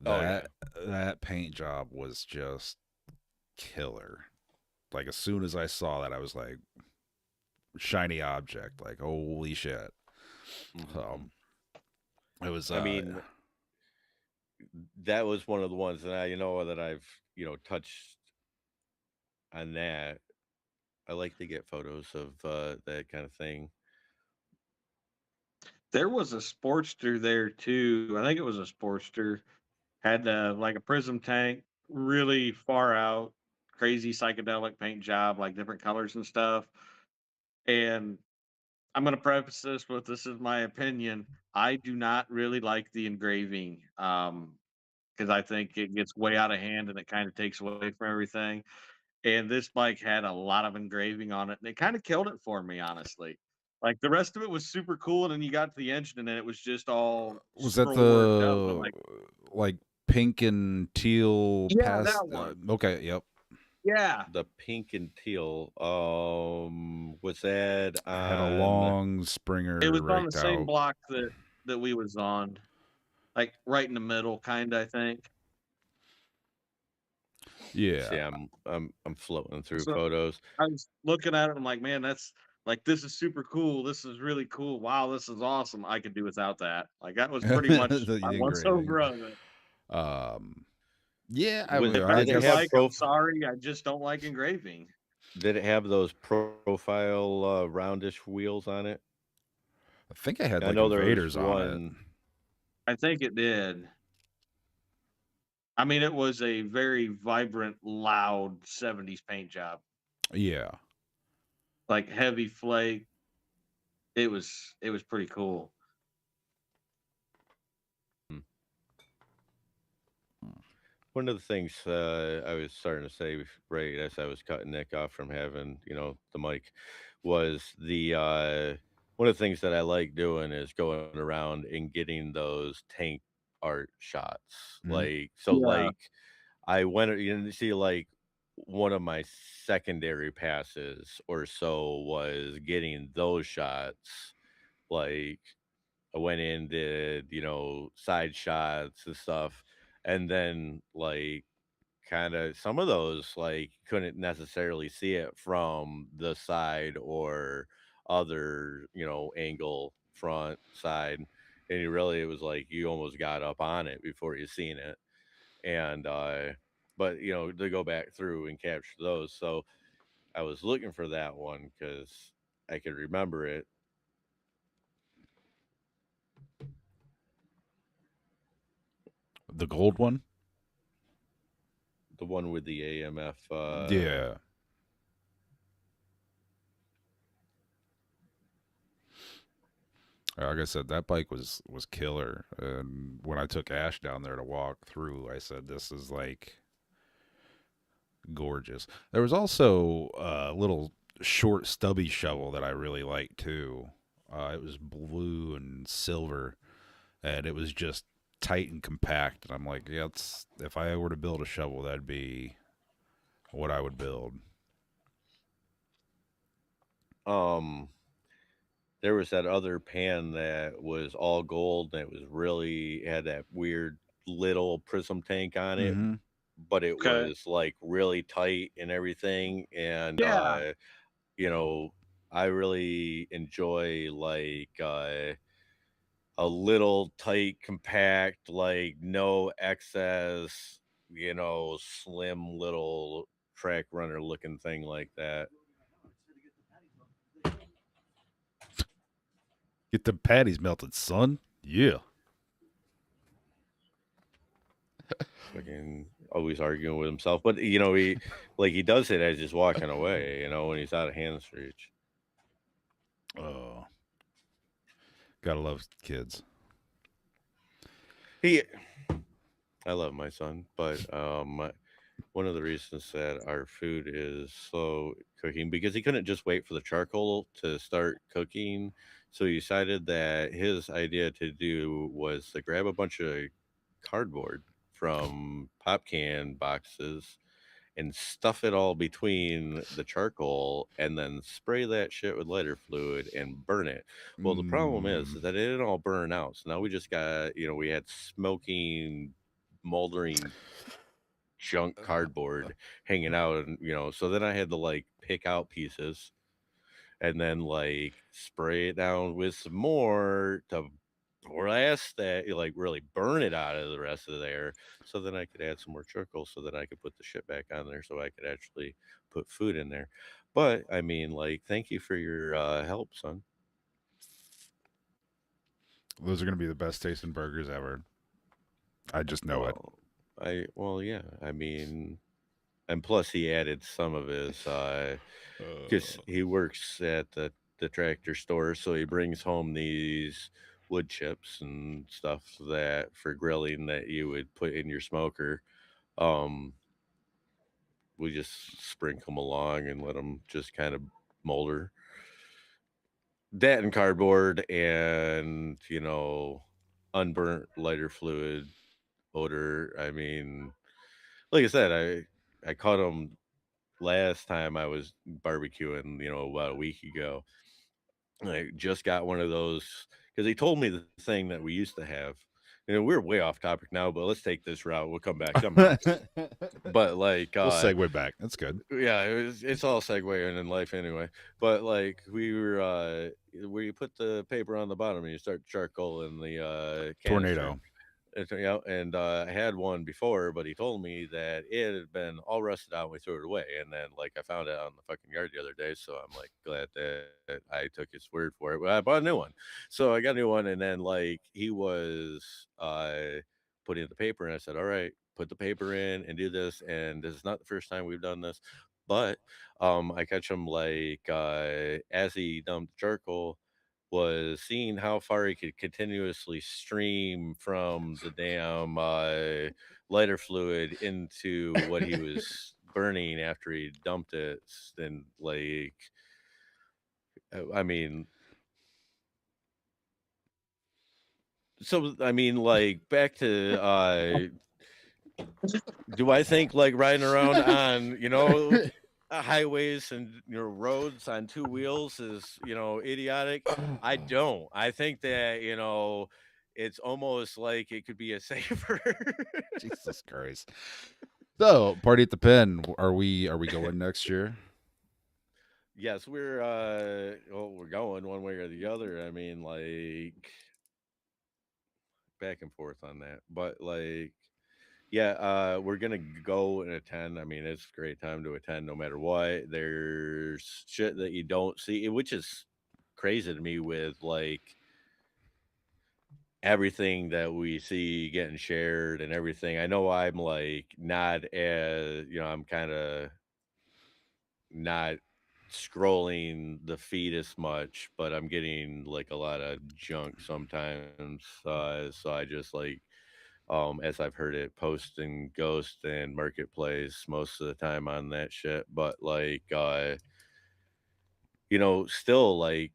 Oh yeah. That paint job was just killer. Like as soon as I saw that, I was like, shiny object. Like holy shit. Mhm. It was. I mean, that was one of the ones that that I've touched on that. I like to get photos of that kind of thing. There was a Sportster there too. I think it was a Sportster. Had like a prism tank, really far out, crazy psychedelic paint job, like different colors and stuff. And I'm going to preface this with this is my opinion. I do not really like the engraving because I think it gets way out of hand and it kind of takes away from everything. And this bike had a lot of engraving on it, and it kind of killed it for me, honestly. Like the rest of it was super cool, and then you got to the engine, and it was just all was that scroll worked up. But the like, like pink and teal yeah, past? that one. Okay, yep. Yeah, The pink and teal. Was that Had a on? long it Springer was on the raked same out. block that we was on, like right in the middle, kind of. I think. See, Yeah. I'm floating through So photos. I was looking at it. I'm like, man, that's like this is super cool. This is really cool. Wow, this is awesome. I could do without that. Like that was pretty much The my once engraving. over of it. Um, yeah, If I that's Did it your guess have bike, I'm sorry. I just don't like engraving. Did it have those profile roundish wheels on it? I think I had I like know there was invaders on it. one. I think it did. I mean, it was a very vibrant, loud 70s paint job. Yeah. Like heavy flake. It was pretty cool. One of the things I was starting to say right as I was cutting Nick off from having the mic was the one of the things that I like doing is going around and getting those tank art shots. Mhm. Yeah. Like I went see like one of my secondary passes or so was getting those shots. Like I went in, did, side shots and stuff. And then like kind of some of those like couldn't necessarily see it from the side or other, angle, front, side. And you really it was like you almost got up on it before you seen it. And but to go back through and capture those. So I was looking for that one because I could remember it. The gold one? The one with the AMF. Yeah. Like I said, that bike was killer. And when I took Ash down there to walk through, I said, "This is like gorgeous." There was also a little short, stubby shovel that I really liked too. It was blue and silver, and it was just tight and compact. And I'm like, yeah, if I were to build a shovel, that'd be what I would build. Um, there was that other pan that was all gold and it was really had that weird little prism tank on it, Mm-hmm. but it Okay. was like really tight and everything. And Yeah. you know, I really enjoy a little tight, compact, like no excess, slim little track runner looking thing like that. Get the patties melted, son. Yeah. Fucking always arguing with himself, but he does it as he's walking away, when he's out of hands reach. Oh, gotta love kids. He, I love my son, but one of the reasons that our food is slow cooking because he couldn't just wait for the charcoal to start cooking. So he decided that his idea to do was to grab a bunch of cardboard from pop can boxes and stuff it all between the charcoal and then spray that shit with lighter fluid and burn it. Well, the problem is Mm. that it didn't all burn out. So now we just got, we had smoking, moldering junk cardboard hanging out. And, so then I had to like pick out pieces and then like spray it down with some more to blast that, like really burn it out of the rest of there. So then I could add some more charcoal so that I could put the shit back on there so I could actually put food in there. But I mean, like, thank you for your help, son. Those are gonna be the best tasting burgers ever. I just know it. Yeah, I mean, and plus he added some of his because Uh, he works at the tractor store, so he brings home these wood chips and stuff that for grilling that you would put in your smoker. Um, we just sprinkle them along and let them just kind of molder. That and cardboard and unburnt lighter fluid odor. I mean, like I said, I caught them last time I was barbecuing, about a week ago. I just got one of those because he told me the thing that we used to have. We're way off topic now, but let's take this route. We'll come back somehow. But like, we'll segue back. That's good. yeah, it's all segueing in life anyway. But like, we were where you put the paper on the bottom and you start charcoal in the canister. Tornado. Yeah, and I had one before, but he told me that it had been all rusted out and we threw it away. And then, like, I found it out in the fucking yard the other day, so I'm like glad that I took his word for it. But I bought a new one, so I got a new one, and then like he was putting the paper, and I said, "All right, put the paper in and do this." And this is not the first time we've done this, but I catch him like as he dumped charcoal was seeing how far he could continuously stream from the damn lighter fluid into what he was burning after he dumped it. And like, I mean, so I mean, like back to do I think like riding around on highways and roads on two wheels is idiotic? I don't. I think that it's almost like it could be a safer. Jesus Christ. So, party at the pen. Are we going next year? Yes, we're going one way or the other. I mean, like back and forth on that, but like yeah, we're gonna go and attend. I mean, it's a great time to attend no matter what. There's shit that you don't see, which is crazy to me with like everything that we see getting shared and everything. I know I'm like not as I'm kind of not scrolling the feed as much, but I'm getting like a lot of junk sometimes. So I just like as I've heard it, post and ghost and marketplace most of the time on that shit. But like, still like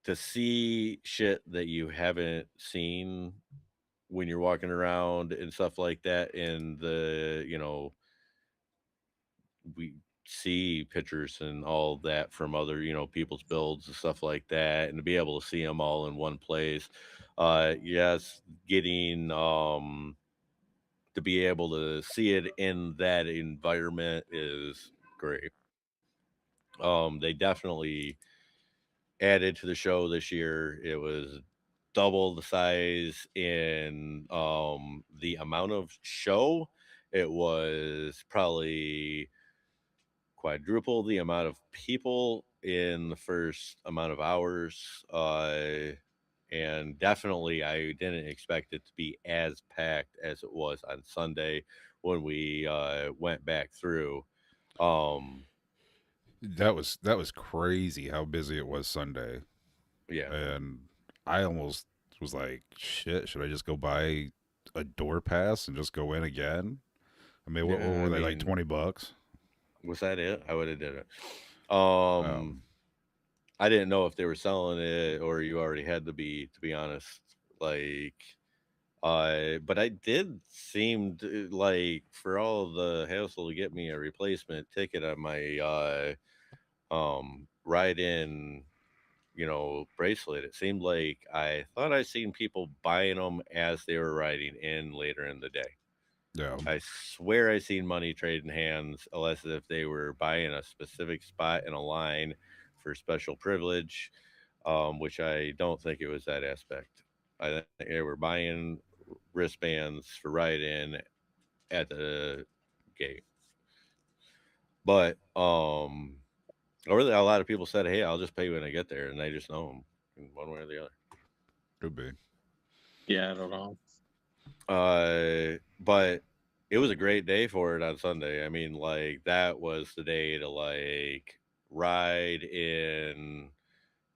to see shit that you haven't seen when you're walking around and stuff like that in the, we see pictures and all that from other, people's builds and stuff like that, and to be able to see them all in one place. Yes, getting to be able to see it in that environment is great. They definitely added to the show this year. It was double the size in the amount of show. It was probably quadruple the amount of people in the first amount of hours. And definitely, I didn't expect it to be as packed as it was on Sunday when we went back through. Um, That was crazy how busy it was Sunday, yeah, and I almost was like, shit, should I just go buy a door pass and just go in again? I mean, what yeah. I were they, like mean, $20? was that it? I would have did it. Oh, Um, I didn't know if they were selling it or you already had to be honest. Like, but I did seem to, like, for all the hassle to get me a replacement ticket on my ride in, bracelet. It seemed like I thought I seen people buying them as they were riding in later in the day. yeah, I swear I seen money trading hands, unless if they were buying a specific spot in a line for special privilege, which I don't think it was that aspect. I think they were buying wristbands for ride in at the gate. But really, a lot of people said, "Hey, I'll just pay when I get there," and they just know them in one way or the other. could be. Yeah, I don't know. But it was a great day for it on Sunday. I mean, like that was the day to like ride in,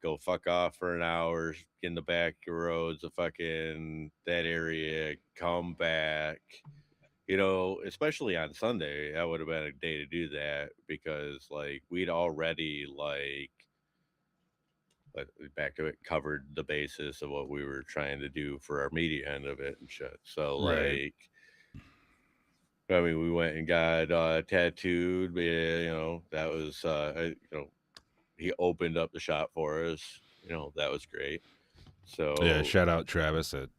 go fuck off for an hour, get in the back roads of fucking that area, come back. Especially on Sunday, that would have been a day to do that because like we'd already back to it covered the basis of what we were trying to do for our media end of it and shit. So Right. like I mean, we went and got tattooed. That was he opened up the shop for us. That was great. Yeah, So shout out Travis at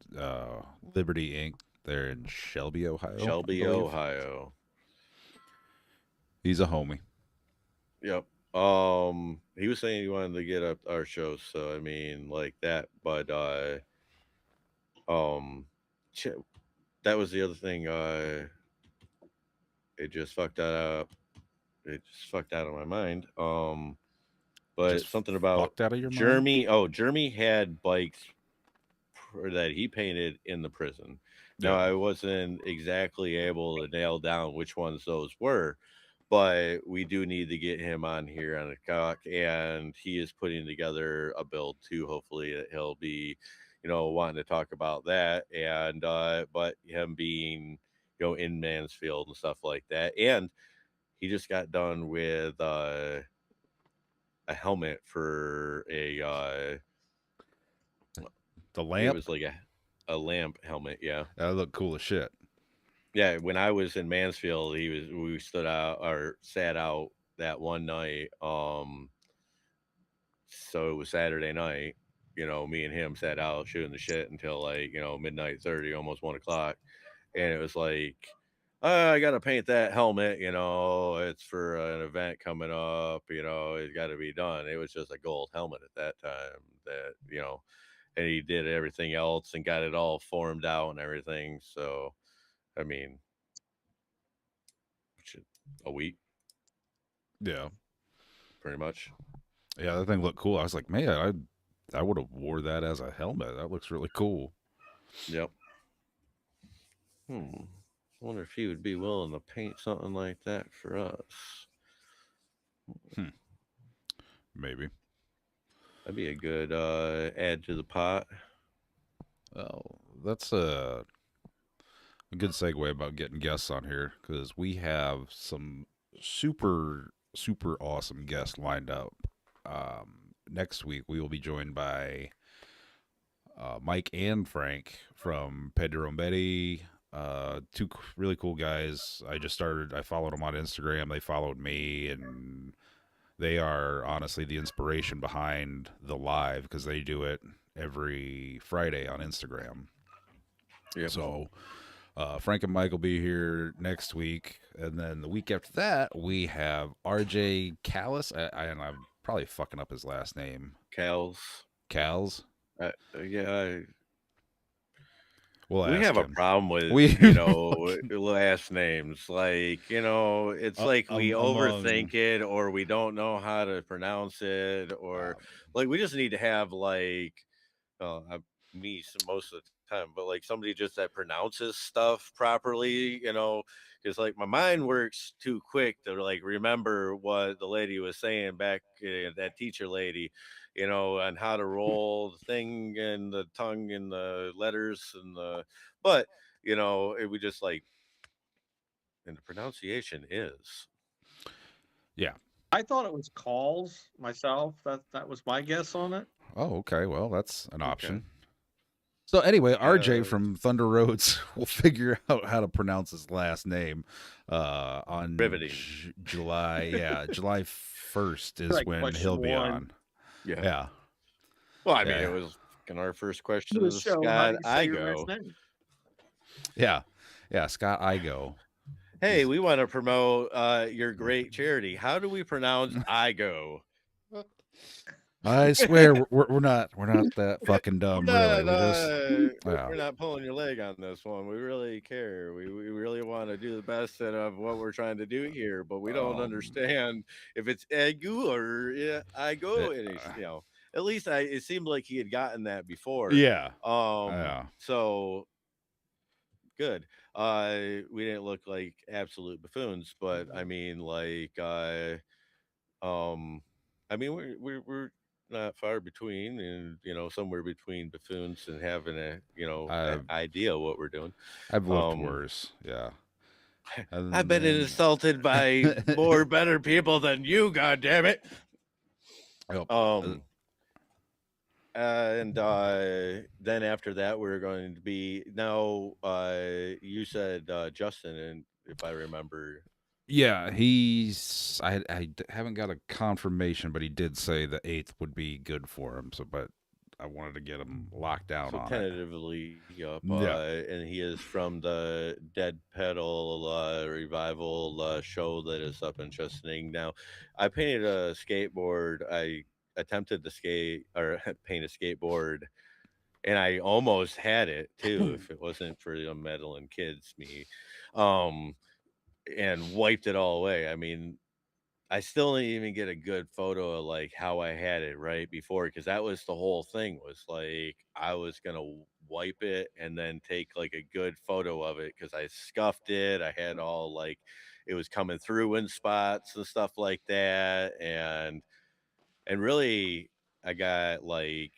Liberty Inc. They're in Shelby, Ohio, I Shelby, believe. Ohio. He's a homie. Yep. He was saying he wanted to get up our shows, so I mean, like that. But um, ch- that was the other thing. It just fucked that up. It just fucked out of my mind. But Just something about fucked out of your mind? Jeremy. Oh, Jeremy had bikes that he painted in the prison. Now, Yeah. I wasn't exactly able to nail down which ones those were, but we do need to get him on here on a cock, and he is putting together a build too. Hopefully, that he'll be, wanting to talk about that, and but him being, in Mansfield and stuff like that, and he just got done with a helmet for The it lamp? was like a lamp helmet, yeah. That looked cool as shit. Yeah, when I was in Mansfield, we stood out or sat out that one night. So it was Saturday night. Me and him sat out shooting the shit until like midnight 30, almost 1 o'clock, and it was like, I got to paint that helmet. It's for an event coming up. It's got to be done. It was just a gold helmet at that time. And he did everything else and got it all formed out and everything. So I mean, which is a week, Yeah. pretty much. Yeah, that thing looked cool. I was like, man, I would have wore that as a helmet. That looks really cool. Yep. Hmm. I wonder if he would be willing to paint something like that for us. Hmm. Maybe. That'd be a good add to the pot. Well, that's a good segue about getting guests on here because we have some super awesome guests lined up. Next week we will be joined by Mike and Frank from Pedro and Betty. Really cool guys. I followed them on Instagram. They followed me, and they are honestly the inspiration behind the live because they do it every Friday on Instagram. Yep. So Frank and Mike will be here next week, and then the week after that we have RJ Callis. And I'm probably fucking up his last name. Cal's. Cals. Yeah, We'll we ask have a him. problem with, We last names. Like, it's like we among overthink it, or we don't know how to pronounce it, or um, like we just need to have like, most of the time, but like somebody just that pronounces stuff properly, because like my mind works too quick to like remember what the lady was saying back, that teacher lady, and how to roll the thing and the tongue and the letters but it would just like, and the pronunciation is yeah. I thought it was calls myself. That was my guess on it. Oh, okay. Well, that's an okay. option. So anyway, RJ Uh, from Thunder Roads will figure out how to pronounce his last name on Riveting. July 1st is Like when question he'll be one on. Yeah. Yeah, Well, I mean, it yeah, was in our first to question the is show. How do Scott you say your last Igo. name? yeah, yeah. Scott Igo. Hey, He's we want to promote your great charity. How do we pronounce Igo? I swear we're not that fucking dumb, really. We just yeah. We're not pulling your leg on this one. We really care. We really want to do the best of what we're trying to do here, but we don't Um, understand if it's Egu or it, Igo. And at least it seemed like he had gotten that before. yeah, Um, yeah. so good. We didn't look like absolute buffoons, but I mean, like, um, we're not far between, and somewhere between buffoons and having a I've idea what we're doing. I've looked Um, worse. Yeah, I've and been then insulted by more better people than you. God damn it. oh, Um, and then after that, we're going to be now. You said Justin, and if I remember, yeah, haven't got a confirmation, but he did say the 8th would be good for him. So, but I wanted to get him locked down so on it. tentatively up, Yeah. and he is from the Dead Pedal revival show that is up in Chesaning. Now, I painted a skateboard. I attempted to skate or paint a skateboard, and I almost had it too if it wasn't for the meddling kids, me, um, and wiped it all away. I mean, I still didn't even get a good photo of like how I had it right before, because that was the whole thing, was like I was gonna wipe it and then take like a good photo of it because I scuffed it. I had all like it was coming through in spots and stuff like that, and really I got like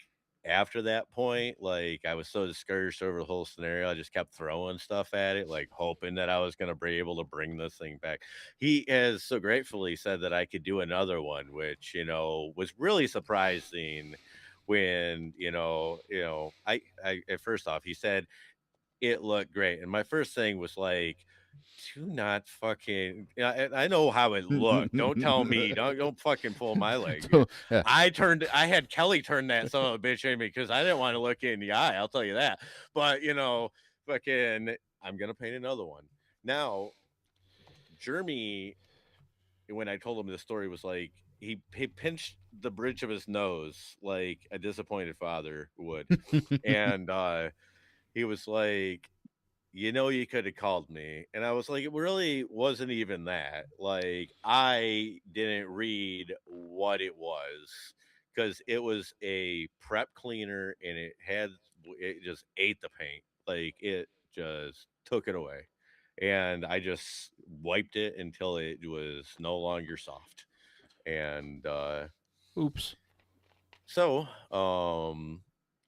after that point, like I was so discouraged over the whole scenario, I just kept throwing stuff at it, like hoping that I was going to be able to bring this thing back. He has so gratefully said that I could do another one, which was really surprising. When I first off, he said it looked great, and my first thing was like, do not fucking. Yeah, I know how it looked. Don't tell me. Don't fucking pull my leg. So, yeah. I had Kelly turn that son of a bitch at me because I didn't want to look in the eye. I'll tell you that. But fucking, I'm gonna paint another one now. Jeremy, when I told him the story, was like he pinched the bridge of his nose like a disappointed father would, and he was like, you could have called me. And I was like, it really wasn't even that. Like, I didn't read what it was because it was a prep cleaner and it just ate the paint. Like, it just took it away. And I just wiped it until it was no longer soft. And Oops. so,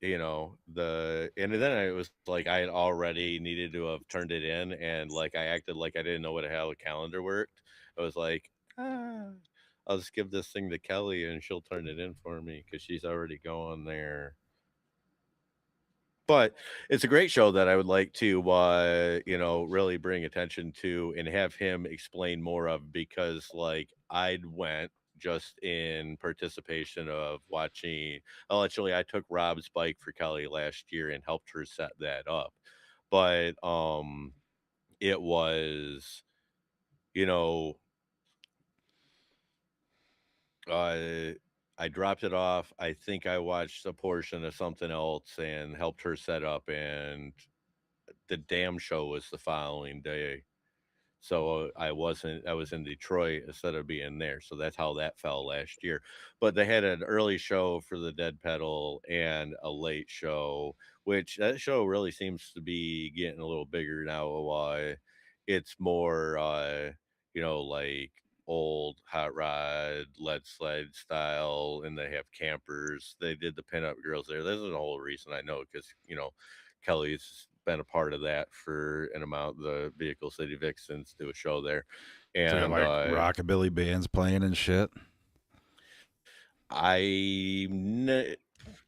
and then it was like I had already needed to have turned it in, and like I acted like I didn't know how a calendar worked. I was like, I'll just give this thing to Kelly and she'll turn it in for me because she's already going there. But it's a great show that I would like to, really bring attention to and have him explain more of because, like, I'd went just in participation of watching. Oh, actually, I took Rob's bike for Kelly last year and helped her set that up. But it was, you know, uh, I dropped it off. I think I watched a portion of something else and helped her set up, and the damn show was the following day. So I was in Detroit instead of being there. So that's how that fell last year. But they had an early show for the Dead Pedal and a late show, which that show really seems to be getting a little bigger now. It's more, like old hot rod, lead sled style, and they have campers. They did the pinup girls there. There's a whole reason I know because, Kelly's been a part of that for an amount. The Vehicle City Vixens do a show there, So they got and like rockabilly bands playing and shit. I kn-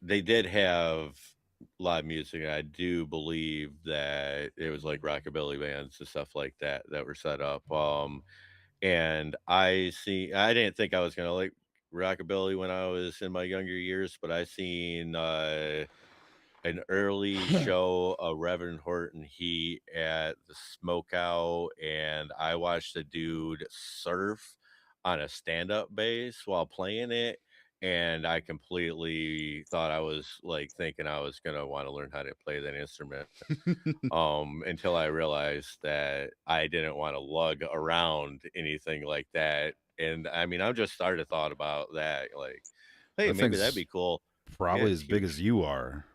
they did have live music. I do believe that it was like rockabilly bands and stuff like that that were set up. And I didn't think I was gonna like rockabilly when I was in my younger years, but I seen an early show of Reverend Horton Heat at the Smokeout, and I watched a dude surf on a stand-up bass while playing it, and I completely thought I was like thinking I was gonna want to learn how to play that instrument. Until I realized that I didn't want to lug around anything like that. And I mean, I've just started thought about that, like, hey, That maybe that'd thing's be cool. Yeah, probably it's as big huge. as you are.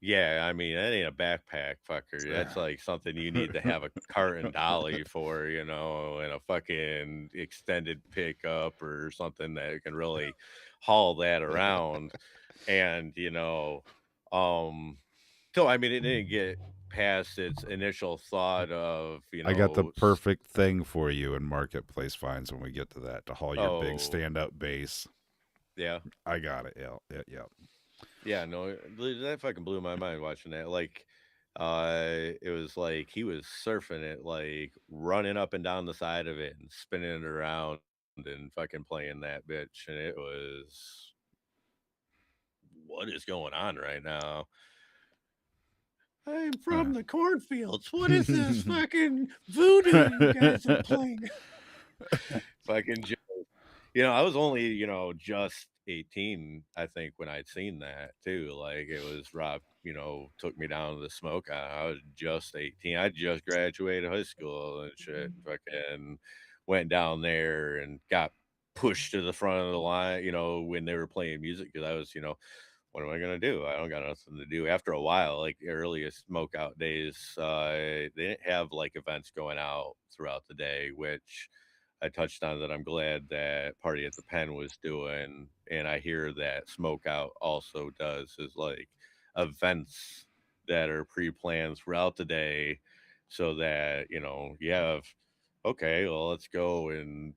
Yeah, I mean, that ain't a backpack, fucker. That's like something you need to have a cart and dolly for, and a fucking extended pickup or something that can really haul that around. And, um, so I mean, it didn't get past its initial thought of, I got the perfect thing for you in Marketplace Finds when we get to that to haul your big oh, stand up bass. yeah. I got it. Yeah, yeah, yeah. Yeah, no, that fucking blew my mind watching that. Like, it was like he was surfing it, like running up and down the side of it and spinning it around and fucking playing that bitch. And it was, what is going on right now? I'm Huh. from the cornfields. What is this fucking voodoo you guys are playing? Fucking I was only, just 18, I think, when I'd seen that too. Like it was Rob, took me down to the smoke. I was just 18. I just graduated high school and shit. Fucking went down there and got pushed to the front of the line, when they were playing music because I was, what am I gonna do? I don't got nothing to do. After a while, like the earliest smoke out days, they didn't have like events going out throughout the day, which I touched on that I'm glad that Party at the Pen was doing, and I hear that Smokeout also does is like events that are pre-planned throughout the day, so that you have okay, well let's go and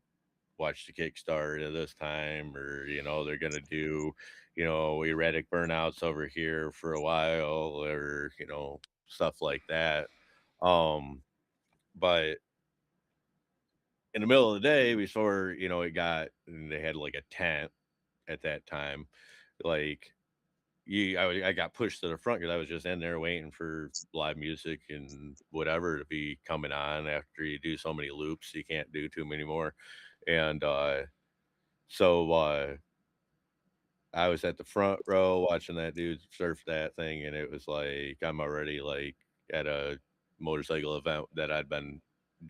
watch the Kickstart at this time, or they're gonna do erratic burnouts over here for a while, or stuff like that. Um, but in the middle of the day before they had like a tent at that time, like I got pushed to the front because I was just in there waiting for live music and whatever to be coming on. After you do so many loops you can't do too many more, and so I was at the front row watching that dude surf that thing, and it was like I'm already like at a motorcycle event that I'd been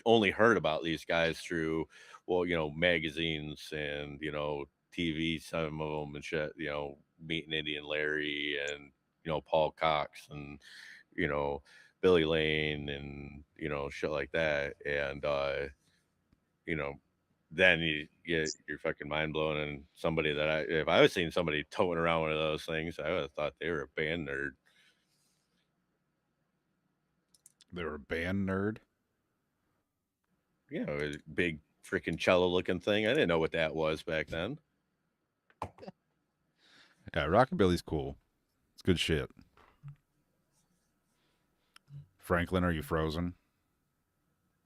only heard about these guys through, well, magazines and TV, some of them and shit. Meeting Indian Larry and Paul Cox and you know Billy Lane and shit like that, and you know then you get your fucking mind blown. And somebody that if I was seeing somebody towing around one of those things, I would have thought they were a band nerd. They were a band nerd. A big freaking cello looking thing. I didn't know what that was back then. Yeah, rockabilly's cool. It's good shit. Franklin, are you frozen?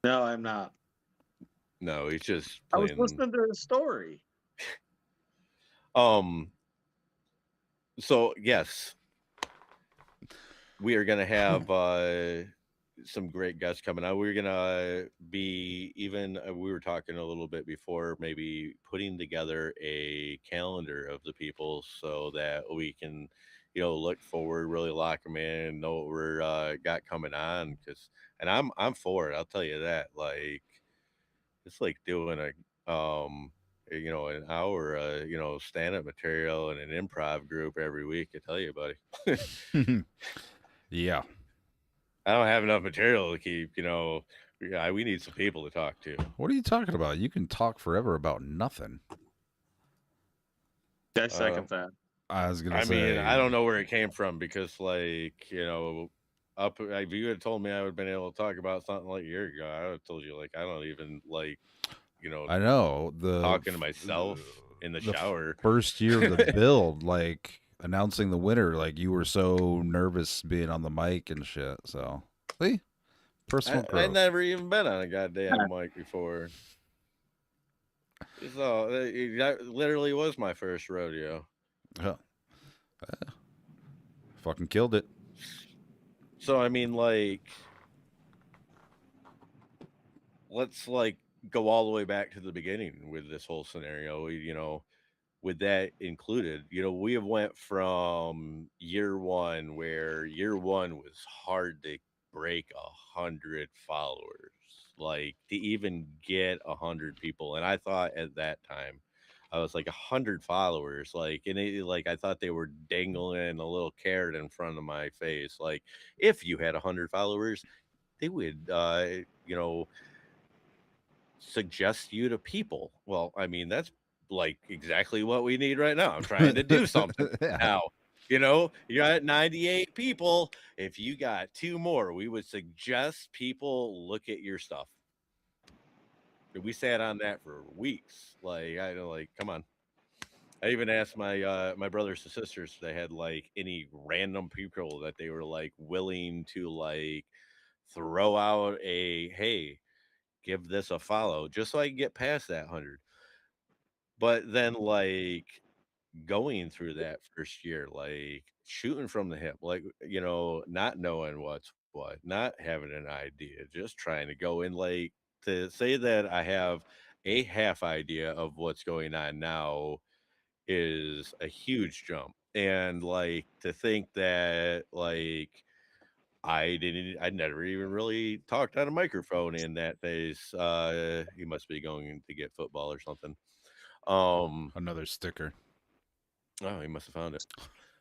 No, I'm not. No, he's just I was playing. listening to a story. Um. So yes, we are gonna have some great guests coming out. We're gonna be even. We were talking a little bit before, maybe putting together a calendar of the people so that we can, look forward, really lock them in, know what we're got coming on. And I'm for it. I'll tell you that. Like it's like doing an hour, stand up material and an improv group every week. I tell you, buddy. Yeah. I don't have enough material to keep, yeah, we need some people to talk to. What are you talking about? You can talk forever about nothing. I Uh, second that. I was gonna I mean, I say, don't know where it came from because, like, if you had told me I would have been able to talk about something like a year ago, I would have told you, like, I don't even like, you know, I know talking to myself in the the shower. first year of the build, like announcing the winner, like you were so nervous being on the mic and shit. So, see, personal I growth. never even been on a goddamn mic before. So that literally was my first rodeo. Yeah. Fucking killed it. So I mean, like, let's like go all the way back to the beginning with this whole scenario. With that included, we have went from year one, where year one was hard to break 100 followers, like to even get 100 people. And I thought at that time, I was like 100 followers, like, and like I thought they were dangling a little carrot in front of my face, like if you had 100 followers, they would, suggest you to people. Well, I mean, that's like exactly what we need right now. I'm trying to do something Yeah. now. You're at 98 people. If you got two more, we would suggest people look at your stuff. We sat on that for weeks. Like, I know, like, come on. I even asked my brothers and sisters if they had like any random people that they were like willing to like throw out a hey, give this a follow just so I can get past that 100. But then, like, going through that first year, like, shooting from the hip, like, not knowing what's what, not having an idea, just trying to go in, like, to say that I have a half idea of what's going on now is a huge jump. And, like, to think that, like, I never even really talked on a microphone in that phase. He must be going to get football or something. Um, Another sticker. oh, he must have found it.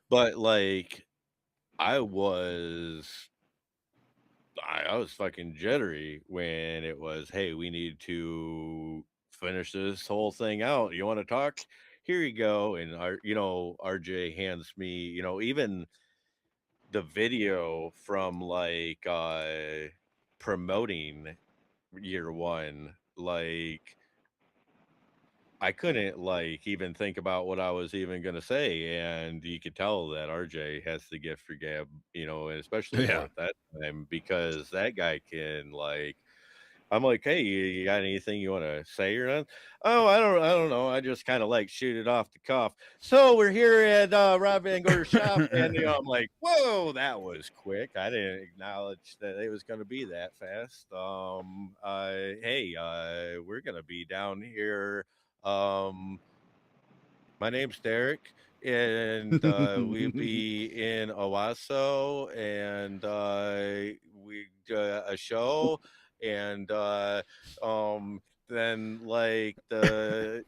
But like, I was, I was fucking jittery when it was, hey, we need to finish this whole thing out. You want to talk? Here you go. And RJ hands me, even the video from like promoting year one, like I couldn't like even think about what I was even gonna say, and you could tell that RJ has the gift for gab, and especially more Yeah. at that time because that guy can like. I'm like, hey, you got anything you want to say or not? Oh, I don't know. I just kind of like shoot it off the cuff. So we're here at Rob Van Gorder's shop, and I'm like, whoa, that was quick. I didn't acknowledge that it was going to be that fast. Hey, we're going to be down here. Um, my name's Derek, and we'll be in Owasso, and we a show, and then like the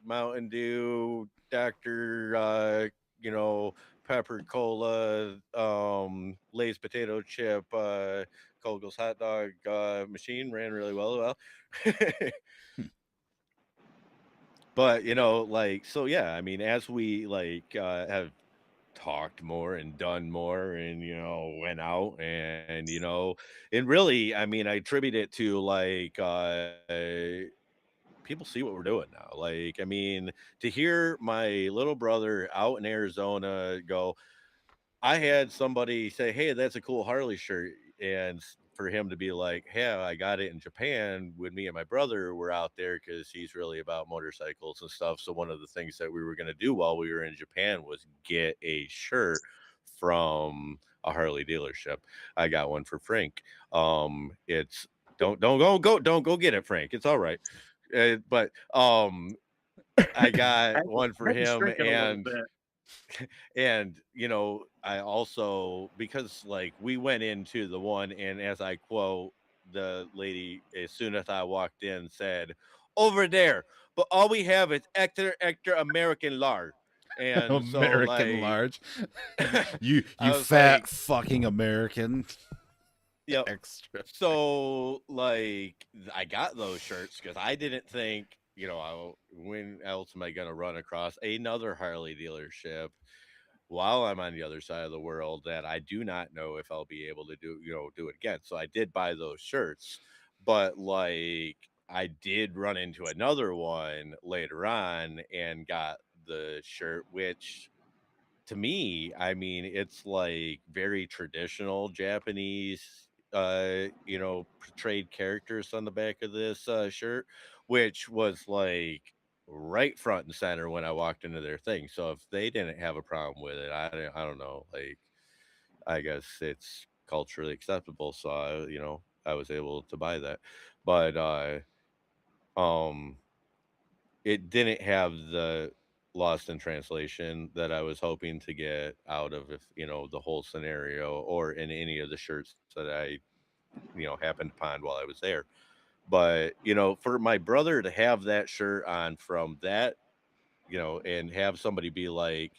Mountain Dew, Doctor, Pepper Cola, Lay's potato chip, Kogel's hot dog machine ran really well. But like, so yeah, I mean, as we like have talked more and done more and went out and and really, I mean, I attribute it to like people see what we're doing now. Like, I mean, to hear my little brother out in Arizona go, I had somebody say, hey, that's a cool Harley shirt. for him to be like, "Hey, I got it in Japan when me and my brother were out there because he's really about motorcycles and stuff." So one of the things that we were going to do while we were in Japan was get a shirt from a Harley dealership. I got one for Frank. It's don't go get it, Frank. It's all right. But I got one for I was him, drinking a little bit. and I also, because like we went into the one, and as I quote, the lady as soon as I walked in said, "Over there, but all we have is extra American lard." And so American like large. You I was fat like, fucking American. yep. Extra. So like I got those shirts because I didn't think, when else am I gonna run across another Harley dealership while I'm on the other side of the world that I do not know if I'll be able to do it again. So I did buy those shirts, but like I did run into another one later on and got the shirt, which to me, I mean, it's like very traditional Japanese, portrayed characters on the back of this shirt, which was like right front and center when I walked into their thing. So if they didn't have a problem with it, I don't know. Like, I guess it's culturally acceptable. So I was able to buy that, but um, it didn't have the lost in translation that I was hoping to get out of, if the whole scenario, or in any of the shirts that I happened upon while I was there. But for my brother to have that shirt on from that, and have somebody be like,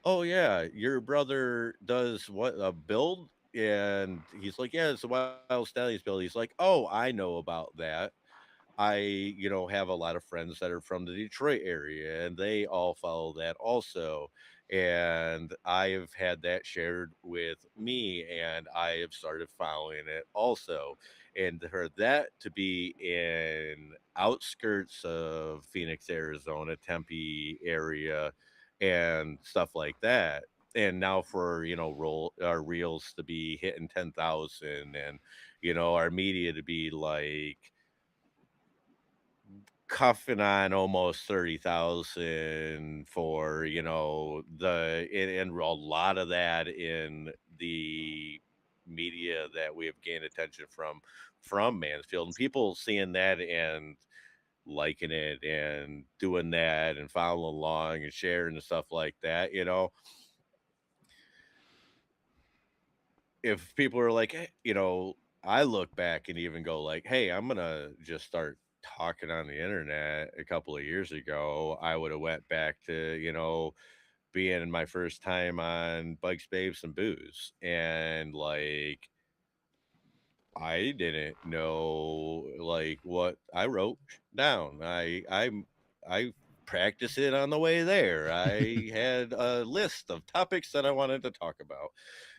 "Oh yeah, your brother does what, a build?" And he's like, "Yeah, it's a Wild Stallions build." He's like, "Oh, I know about that. I, have a lot of friends that are from the Detroit area, and they all follow that also. And I've had that shared with me, and I have started following it also." And for that to be in outskirts of Phoenix, Arizona, Tempe area, and stuff like that. And now for roll our reels to be hitting 10,000, and our media to be like cuffing on almost 30,000 for, and a lot of that in the media that we have gained attention from Mansfield, and people seeing that and liking it and doing that and following along and sharing and stuff like that, if people are like, I look back and even go like, "Hey, I'm gonna just start talking on the internet." A couple of years ago, I would have went back to, being my first time on Bikes, Babes, and Booze, and like I didn't know like what I wrote down. I practiced it on the way there. I had a list of topics that I wanted to talk about,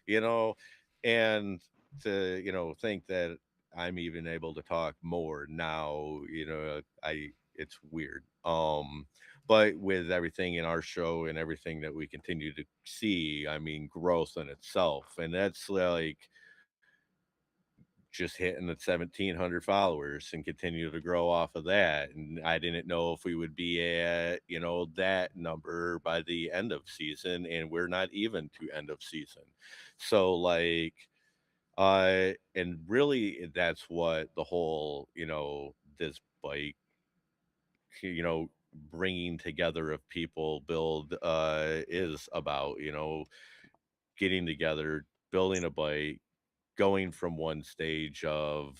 you know, and to, think that I'm even able to talk more now, I it's weird. But with everything in our show and everything that we continue to see, I mean, growth in itself. And that's like just hitting the 1,700 followers and continue to grow off of that. And I didn't know if we would be at, that number by the end of season, and we're not even to end of season. So like, and really that's what the whole, this bike, bringing together of people build, is about, getting together, building a bike, going from one stage of,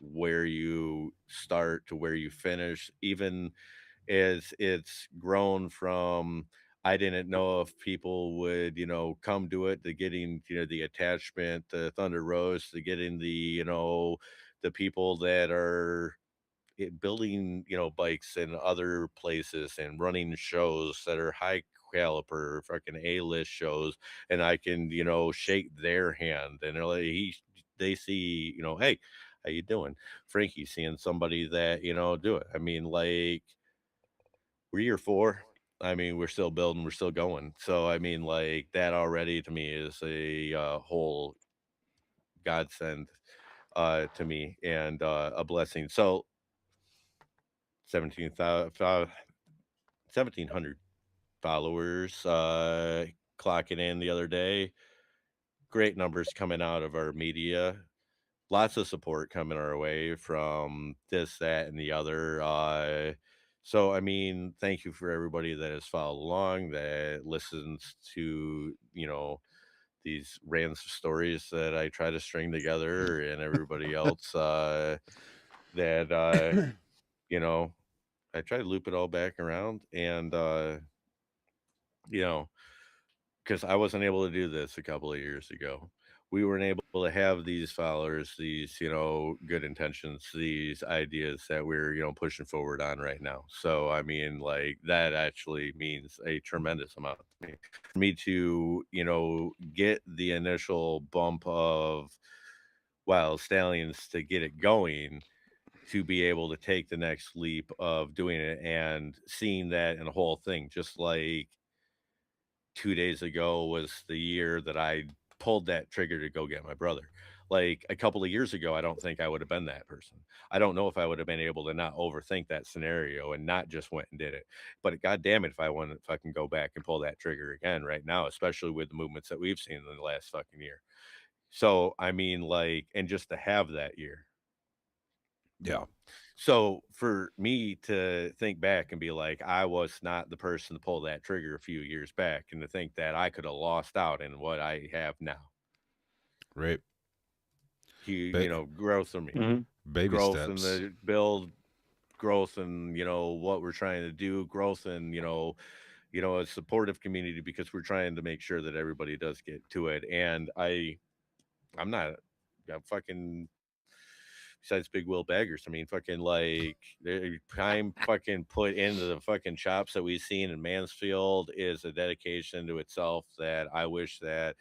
where you start to where you finish, even as it's grown from, I didn't know if people would, come to it, to getting, the attachment to Thunder Rose, to getting the people that are building, bikes in other places and running shows that are high caliber, fucking A-list shows, and I can, shake their hand, and they're like, they see, "Hey, how you doing?" Frankie seeing somebody that, do it. I mean, like, we're year 4. I mean, we're still building, we're still going. So, I mean, like, that already to me is a whole godsend to me and a blessing. So 17,000, 1,700 followers clocking in the other day. Great numbers coming out of our media. Lots of support coming our way from this, that, and the other. So, I mean, thank you for everybody that has followed along, that listens to, these random stories that I try to string together, and everybody else that, you know, I try to loop it all back around. And, you know, because I wasn't able to do this a couple of years ago. We weren't able to have these followers, these, good intentions, these ideas that we're, pushing forward on right now. So, I mean, like, that actually means a tremendous amount to me. For me to, get the initial bump of Wild Stallions to get it going, to be able to take the next leap of doing it and seeing that in the whole thing, just like 2 days ago was the year that I pulled that trigger to go get my brother. Like a couple of years ago, I don't think I would have been that person. I don't know if I would have been able to not overthink that scenario and not just went and did it. But god damn it, if I want to fucking go back and pull that trigger again right now, especially with the movements that we've seen in the last fucking year. So I mean, like, and just to have that year. Yeah. So for me to think back and be like, I was not the person to pull that trigger a few years back, and to think that I could have lost out in what I have now. Right. Growth for me, Mhm. Baby growth in steps. the build, growth in, what we're trying to do, growth in, a supportive community, because we're trying to make sure that everybody does get to it. And I'm not, I'm fucking, besides big wheel baggers. I mean, fucking like the time fucking put into the fucking chops that we've seen in Mansfield is a dedication to itself that I wish that,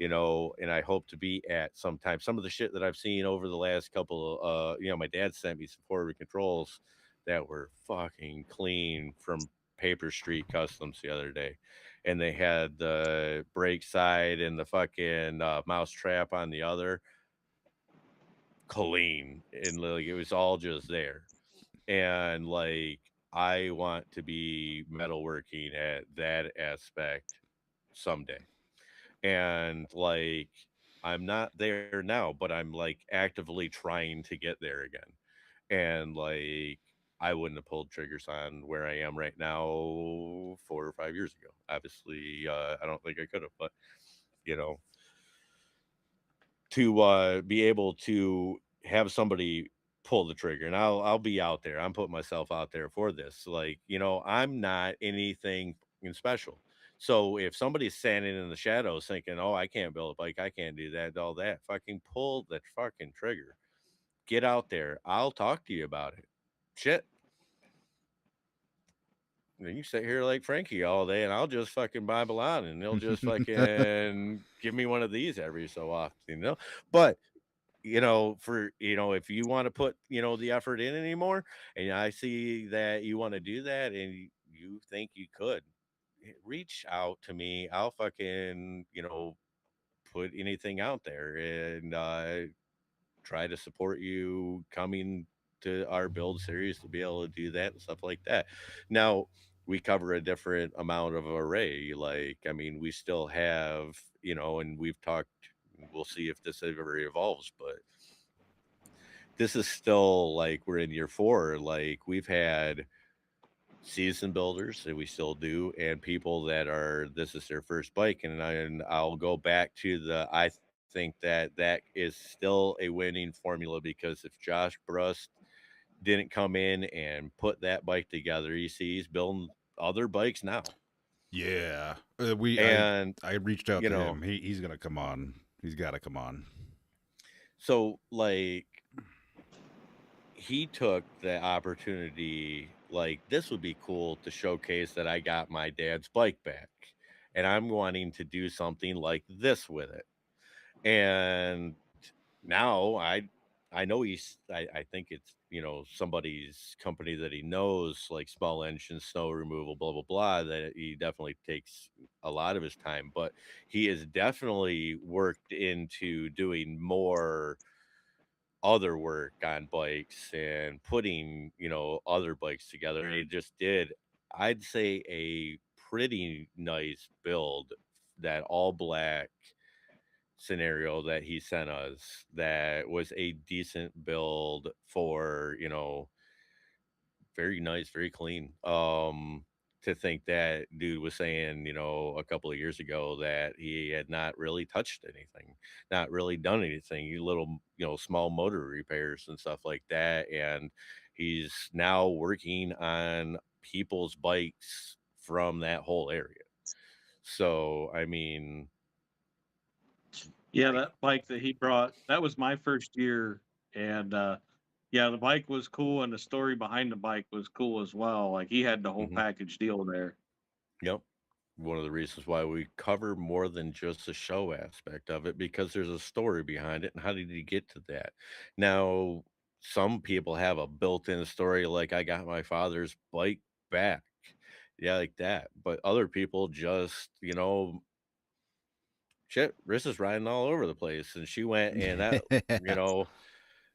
and I hope to be at sometime. Some of the shit that I've seen over the last couple of, my dad sent me some forward controls that were fucking clean from Paper Street Customs the other day. And they had the brake side and the fucking mouse trap on the other, clean, and like it was all just there. And like I want to be metalworking at that aspect someday. And like I'm not there now, but I'm like actively trying to get there again. And like I wouldn't have pulled triggers on where I am right now 4 or 5 years ago. Obviously, I don't think I could have, but you know, to be able to have somebody pull the trigger, and I'll be out there. I'm putting myself out there for this. Like, I'm not anything special. So if somebody's standing in the shadows thinking, "Oh, I can't build a bike, I can't do that, all that," fucking pull the fucking trigger. Get out there. I'll talk to you about it. Shit. And you sit here like Frankie all day, and I'll just fucking Bible on, and they'll just fucking give me one of these every so often. But if you want to put, the effort in anymore, and I see that you want to do that and you think you could, reach out to me. I'll fucking, put anything out there and try to support you coming to our build series to be able to do that and stuff like that. Now, we cover a different amount of array. Like, I mean, we still have, and we've talked, we'll see if this ever evolves, but this is still like we're in year 4. Like we've had season builders that we still do, and people that are this is their first bike, and I'll go back to I think that is still a winning formula, because if Josh Brust didn't come in and put that bike together, you see he's building other bikes now. Yeah. And I reached out you to know him. He's gonna come on. He's got to come on. so like he took the opportunity, like this would be cool to showcase that I got my dad's bike back, and I'm wanting to do something like this with it. And now I know I think it's, somebody's company that he knows, like small engine, snow removal, blah, blah, blah, that he definitely takes a lot of his time. But he has definitely worked into doing more other work on bikes and putting, other bikes together. And he just did, I'd say, a pretty nice build, that all black scenario that he sent us, that was a decent build for, very nice, very clean. To think that dude was saying, a couple of years ago, that he had not really touched anything, not really done anything, you little, small motor repairs and stuff like that. And he's now working on people's bikes from that whole area. So, I mean, Yeah, I, that bike that he brought, that was my first year, and yeah, the bike was cool, and the story behind the bike was cool as well. Like he had the whole mhm, package deal there. yep. One of the reasons why we cover more than just the show aspect of it, because there's a story behind it, and how did you get to that? Now, some people have a built-in story, like I got my father's bike back, yeah, like that. But other people just, shit, Riss is riding all over the place, and she went, and that, you know,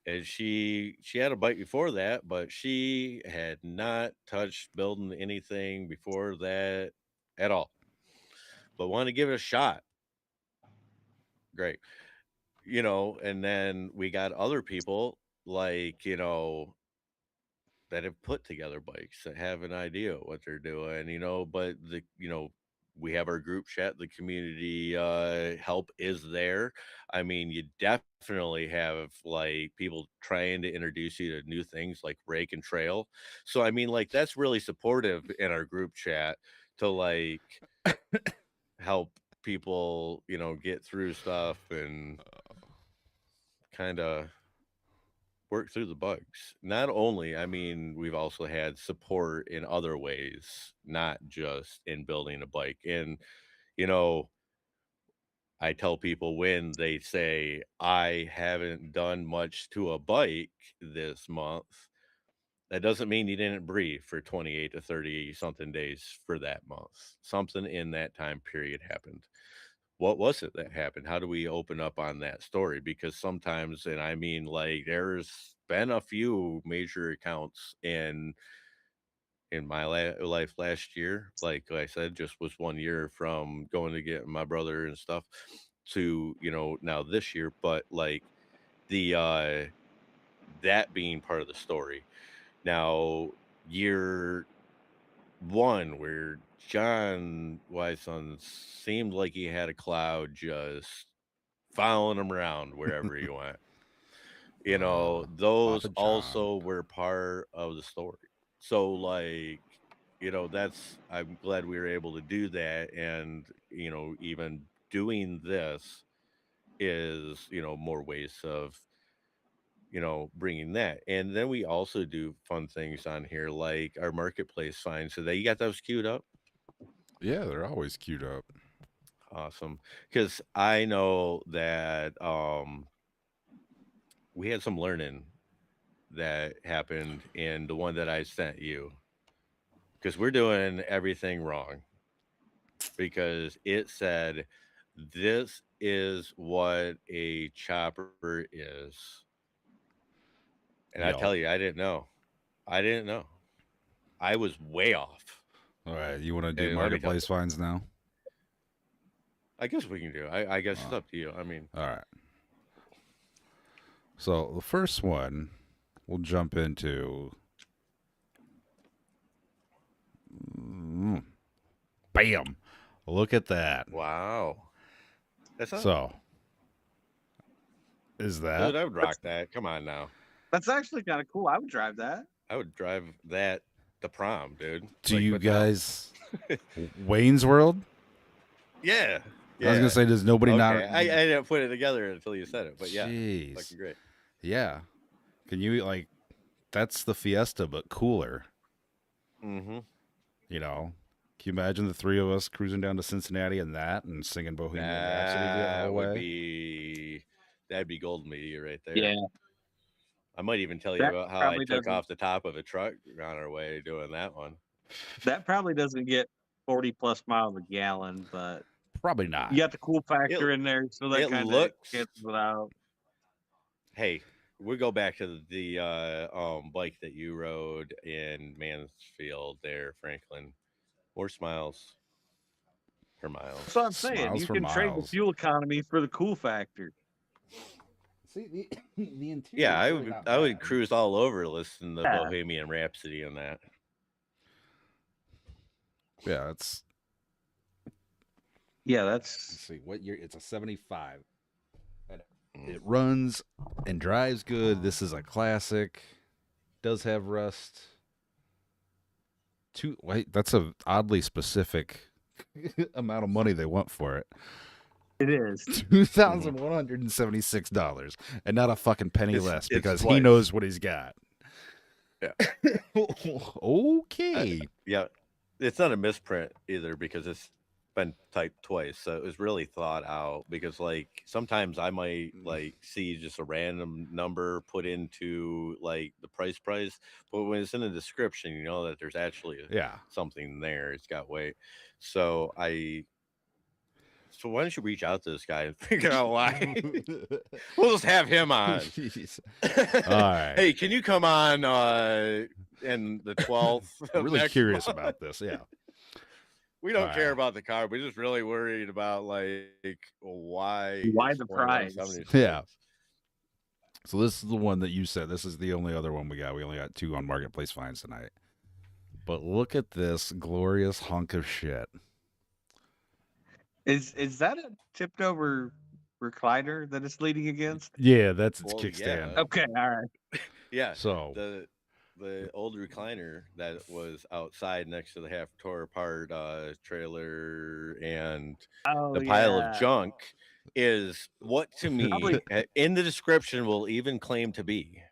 and she had a bike before that, but she had not touched building anything before that at all, but wanted to give it a shot. Great. And then we got other people, like, that have put together bikes, that have an idea what they're doing, but we have our group chat, the community help is there. I mean, you definitely have, like, people trying to introduce you to new things like rake and trail. So I mean, like, that's really supportive in our group chat, to like help people, get through stuff and kind of work through the bugs. Not only, I mean, we've also had support in other ways, not just in building a bike. And, you know, I tell people when they say, I haven't done much to a bike this month, that doesn't mean you didn't breathe for 28 to 30 something days for that month. Something in that time period happened. What was it that happened? How do we open up on that story? Because sometimes, and I mean, like, there's been a few major accounts in my life last year. Like I said, just was 1 year from going to get my brother and stuff, to, now this year. But like, the that being part of the story. Now, year one, where John Wyson seemed like he had a cloud just following him around wherever he went. Those Papa John. also were part of the story. So, like, I'm glad we were able to do that. And, even doing this is, more ways of, bringing that. And then we also do fun things on here, like our marketplace finds. So that, you got those queued up? Yeah, they're always queued up. Awesome. Because I know that we had some learning that happened in the one that I sent you, because we're doing everything wrong, because it said this is what a chopper is. And I Y'all. tell you, I didn't know. I didn't know. I was way off. All right, you want to do And let me tell marketplace you, finds now? I guess we can do. I guess it's Uh, up to you. I mean, all right. So the first one we'll jump into. Mm, bam! Look at that. wow. That's not, So is dude, that? I would rock that. Come on now. That's actually kind of cool. I would drive that. I would drive that to prom, dude. Do Like, you without. guys Wayne's World? Yeah. I was gonna Yeah. say, does nobody not? Okay. I didn't put it together until you said it, but yeah, Jeez. fucking great. Yeah. Can you like? That's the Fiesta, but cooler. Mm-hmm. You know. Can you imagine the three of us cruising down to Cincinnati and that and singing Bohemian Rhapsody the That whole would way? be, that'd be golden media right there. Yeah. I might even tell you That about how I probably took doesn't. off the top of a truck on our way doing that one. That probably doesn't get 40 plus miles a gallon, but Probably not. you got the cool factor It in there, so that it kind of looks. cancels it out. Hey, we go back to the bike that you rode in Mansfield there, Franklin. More smiles per mile. That's what I'm saying. Smiles You for can trade the miles. fuel economy for the cool factor. See, the interior Yeah, is I really would not I would bad. cruise all over listening to Yeah. Bohemian Rhapsody on that. Yeah, it's Yeah, let's that's see what year. It's a 75. And it runs and drives good. This is a classic. Does have rust. Wait, that's a oddly specific amount of money they want for it. it is. $2,176, and not a fucking penny less because he twice. knows what he's got. Yeah. Okay. Yeah, it's not a misprint either because it's been typed twice, so it was really thought out. Because like sometimes I might like see just a random number put into like the price, but when it's in the description, you know that there's actually Yeah. something there. It's got weight. So why don't you reach out to this guy and figure out why? We'll just have him on. Jeez. All right. Hey, can you come on in the 12th? I'm really curious about this. Yeah. We don't All care right. about the car. We're just really worried about like why Why it's the price? 21.76. Yeah. So this is the one that you said. This is the only other one we got. We only got 2 on Marketplace finds tonight. But look at this glorious hunk of shit. Is that a tipped over recliner that it's leaning against? Yeah, that's its Well, kickstand. yeah. Okay, all right. Yeah. So The old recliner that was outside next to the half tore apart trailer and Oh, the pile yeah. of junk is what to me Probably- in the description will even claim to be.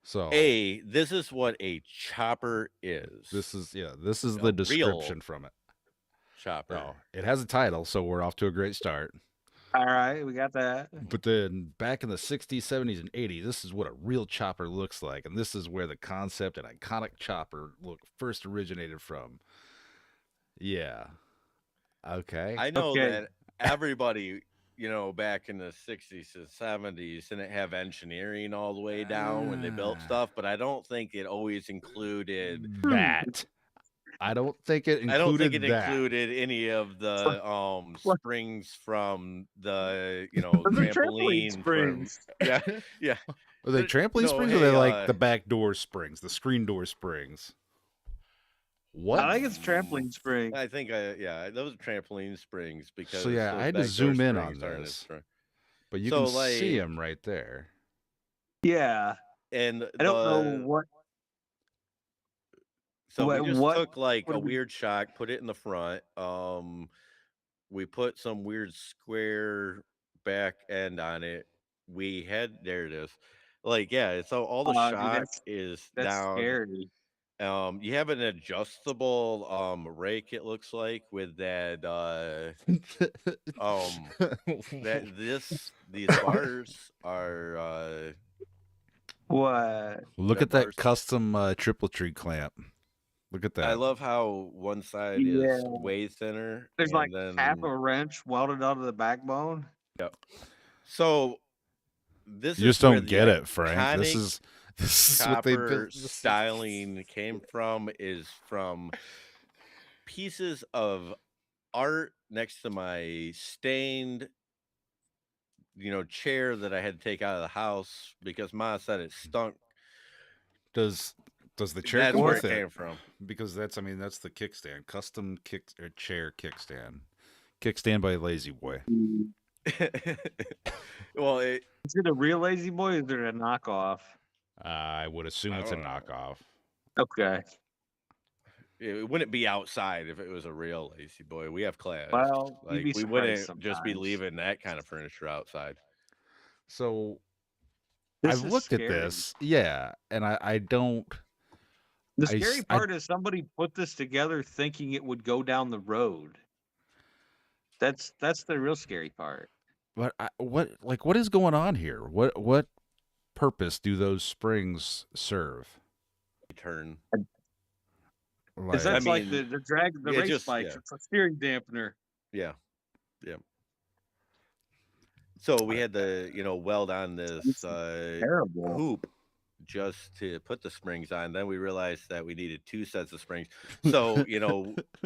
So This is what a chopper is. this is the real description from it. chopper. No, it has a title, so we're off to a great start. All right, we got that. But then back in the 60s, 70s, and 80s, this is what a real chopper looks like. And this is where the concept and iconic chopper look first originated from. Yeah. Okay. I know Okay. that everybody, back in the 60s and 70s didn't have engineering all the way down when they built stuff, but I don't think it always included that. I don't think it included I don't think it that. included any of the springs from the Those are trampoline springs. yeah. Are they trampoline No, springs or are hey, they like the back door springs, the screen door springs? What? I think it's trampoline spring. I think those are trampoline springs because So yeah, those I had to back door zoom in on springs aren't as this. strong. But you So, can see like- them right there. Yeah, And I don't know what. So we just what- took like what a do we- weird shock, put it in the front. We put some weird square back end on it. There it is. Like, yeah, so all the Dude, shock is That's down. scary. You have an adjustable rake, it looks like, with that these bars are What? Look the at that bars- custom triple tree clamp. Look at that. I love how one side Yeah. is way thinner. There's and like then, half a wrench welded onto the backbone. So this You is just where don't the get it, Frank. This iconic is what they chopper built. styling came from is from pieces of art next to my stained chair that I had to take out of the house because Ma said it stunk. Does the chair That's come where with it it? came from. Because that's the kickstand, custom chair kickstand by Lazy Boy. Well, Is it a real lazy boy or is it a knockoff? I would assume I it's a don't know. knockoff. Okay. it wouldn't be outside if it was a real Lazy Boy. We have class. Well, you'd like be we surprised wouldn't just be sometimes. leaving that kind of furniture outside. So This I've is looked at scary. this, yeah, and I don't. The I scary s- part is somebody put this together thinking it would go down the road. That's the real scary part. But what is going on here? What purpose do those springs serve? Turn. Because Like, that's I like mean, the drag the yeah, race just bikes. It's a steering dampener. yeah. So we I- had to, weld on this It's terrible. hoop just to put the springs on. Then we realized that we needed two sets of springs. So,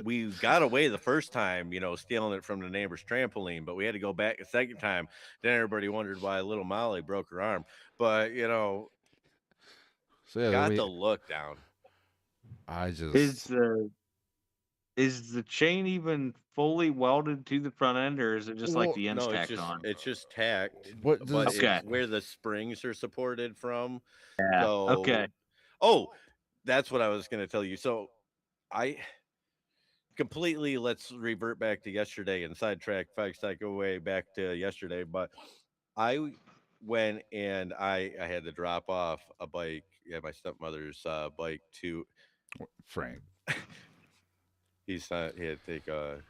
we got away the first time, stealing it from the neighbor's trampoline, but we had to go back a second time. Then everybody wondered why little Molly broke her arm. But, so yeah, got the look down. I Is just the is the chain even fully welded to the front end, or is it just like Well, the ends no, tacked on? it's just tacked, what but does Okay. it's where the springs are supported from. Yeah. Okay. So, oh, that's what I was going to tell you. So, I completely let's revert back to yesterday and sidetrack facts I go way back to yesterday. But I went and I had to drop off a bike, my stepmother's bike to. Frank? He had to take an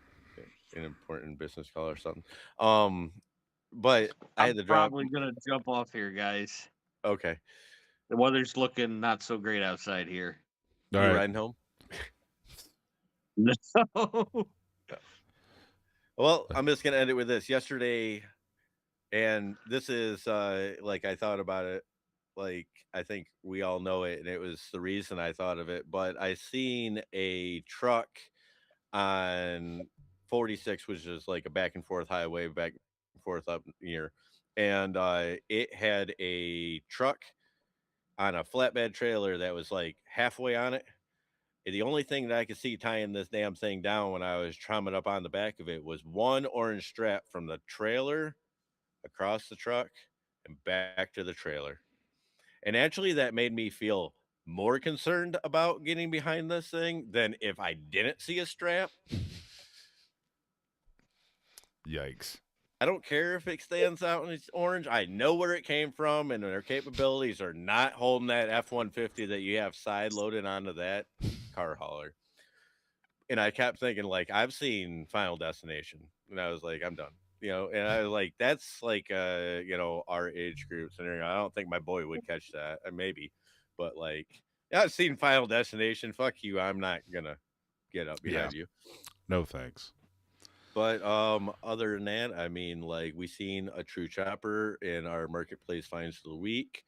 important business call or something. Um, but I had I'm to drop. probably gonna jump off here, guys. Okay, The weather's looking not so great outside here. All you right, riding home? No. Well, I'm just gonna end it with this. Yesterday, and this is like I thought about it. Like I think we all know it, and it was the reason I thought of it. But I seen a truck on 46, which is like a back and forth highway, back and forth up here, and it had a truck on a flatbed trailer that was like halfway on it. And the only thing that I could see tying this damn thing down when I was tromming up on the back of it was one orange strap from the trailer across the truck and back to the trailer. And actually, that made me feel more concerned about getting behind this thing than if I didn't see a strap. yikes! I don't care if it stands out and it's orange. I know where it came from, and their capabilities are not holding that F-150 that you have side loaded onto that car hauler. And I kept thinking, like, I've seen Final Destination, and I was like, I'm done. And I was like, that's like, our age group scenario. I don't think my boy would catch that, maybe, but like, yeah, I've seen Final Destination. Fuck you. I'm not gonna get up Yeah, behind you. no thanks. But other than that, I mean, like we seen a true chopper in our marketplace finds of the week.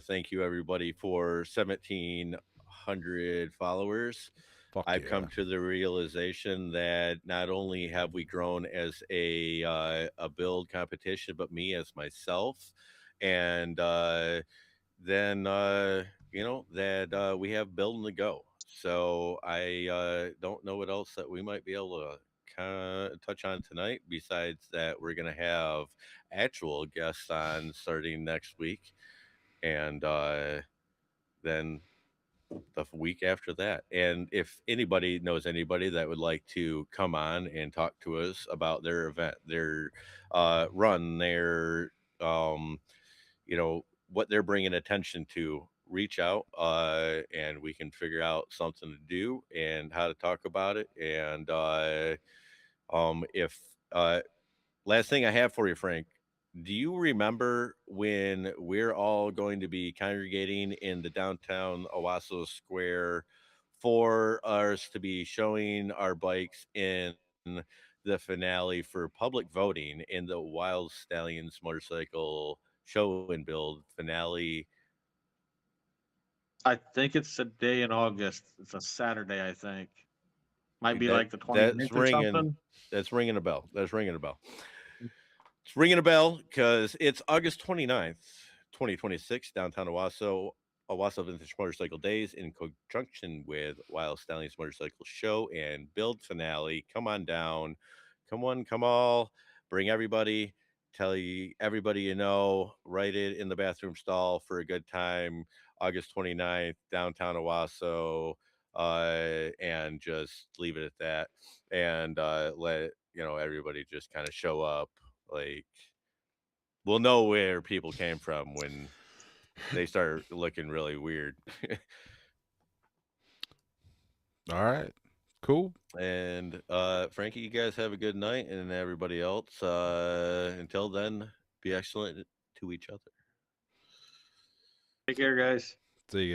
Thank you everybody for 1,700 followers. Fuck I've yeah! come to the realization that not only have we grown as a build competition, but me as myself, and then that we have building to go. So I don't know what else that we might be able to kind of touch on tonight. Besides that, we're gonna have actual guests on starting next week, and then the week after that. And if anybody knows anybody that would like to come on and talk to us about their event, their run, their what they're bringing attention to, reach out and we can figure out something to do and how to talk about it. And if last thing I have for you, Frank, do you remember when we're all going to be congregating in the downtown Owasso Square for us to be showing our bikes in the finale for public voting in the Wyld Stallions motorcycle show and build finale? I think it's a day in August. It's a Saturday, I think. Might be That like the that's 29th or ringing. something. That's ringing a bell. That's ringing a bell. It's ringing a bell because it's August 29th, 2026, downtown Owasso, Owasso Vintage Motorcycle Days in conjunction with Wild Stallions Motorcycle Show and Build Finale. Come on down. Come on, come all. Bring everybody. Tell you everybody you know. Write it in the bathroom stall for a good time. August 29th, downtown Owasso. And just leave it at that. And let everybody just kind of show up. Like, we'll know where people came from when they start looking really weird. All right, cool. And Frankie, you guys have a good night, and everybody else, until then, be excellent to each other. Take care, guys. See ya.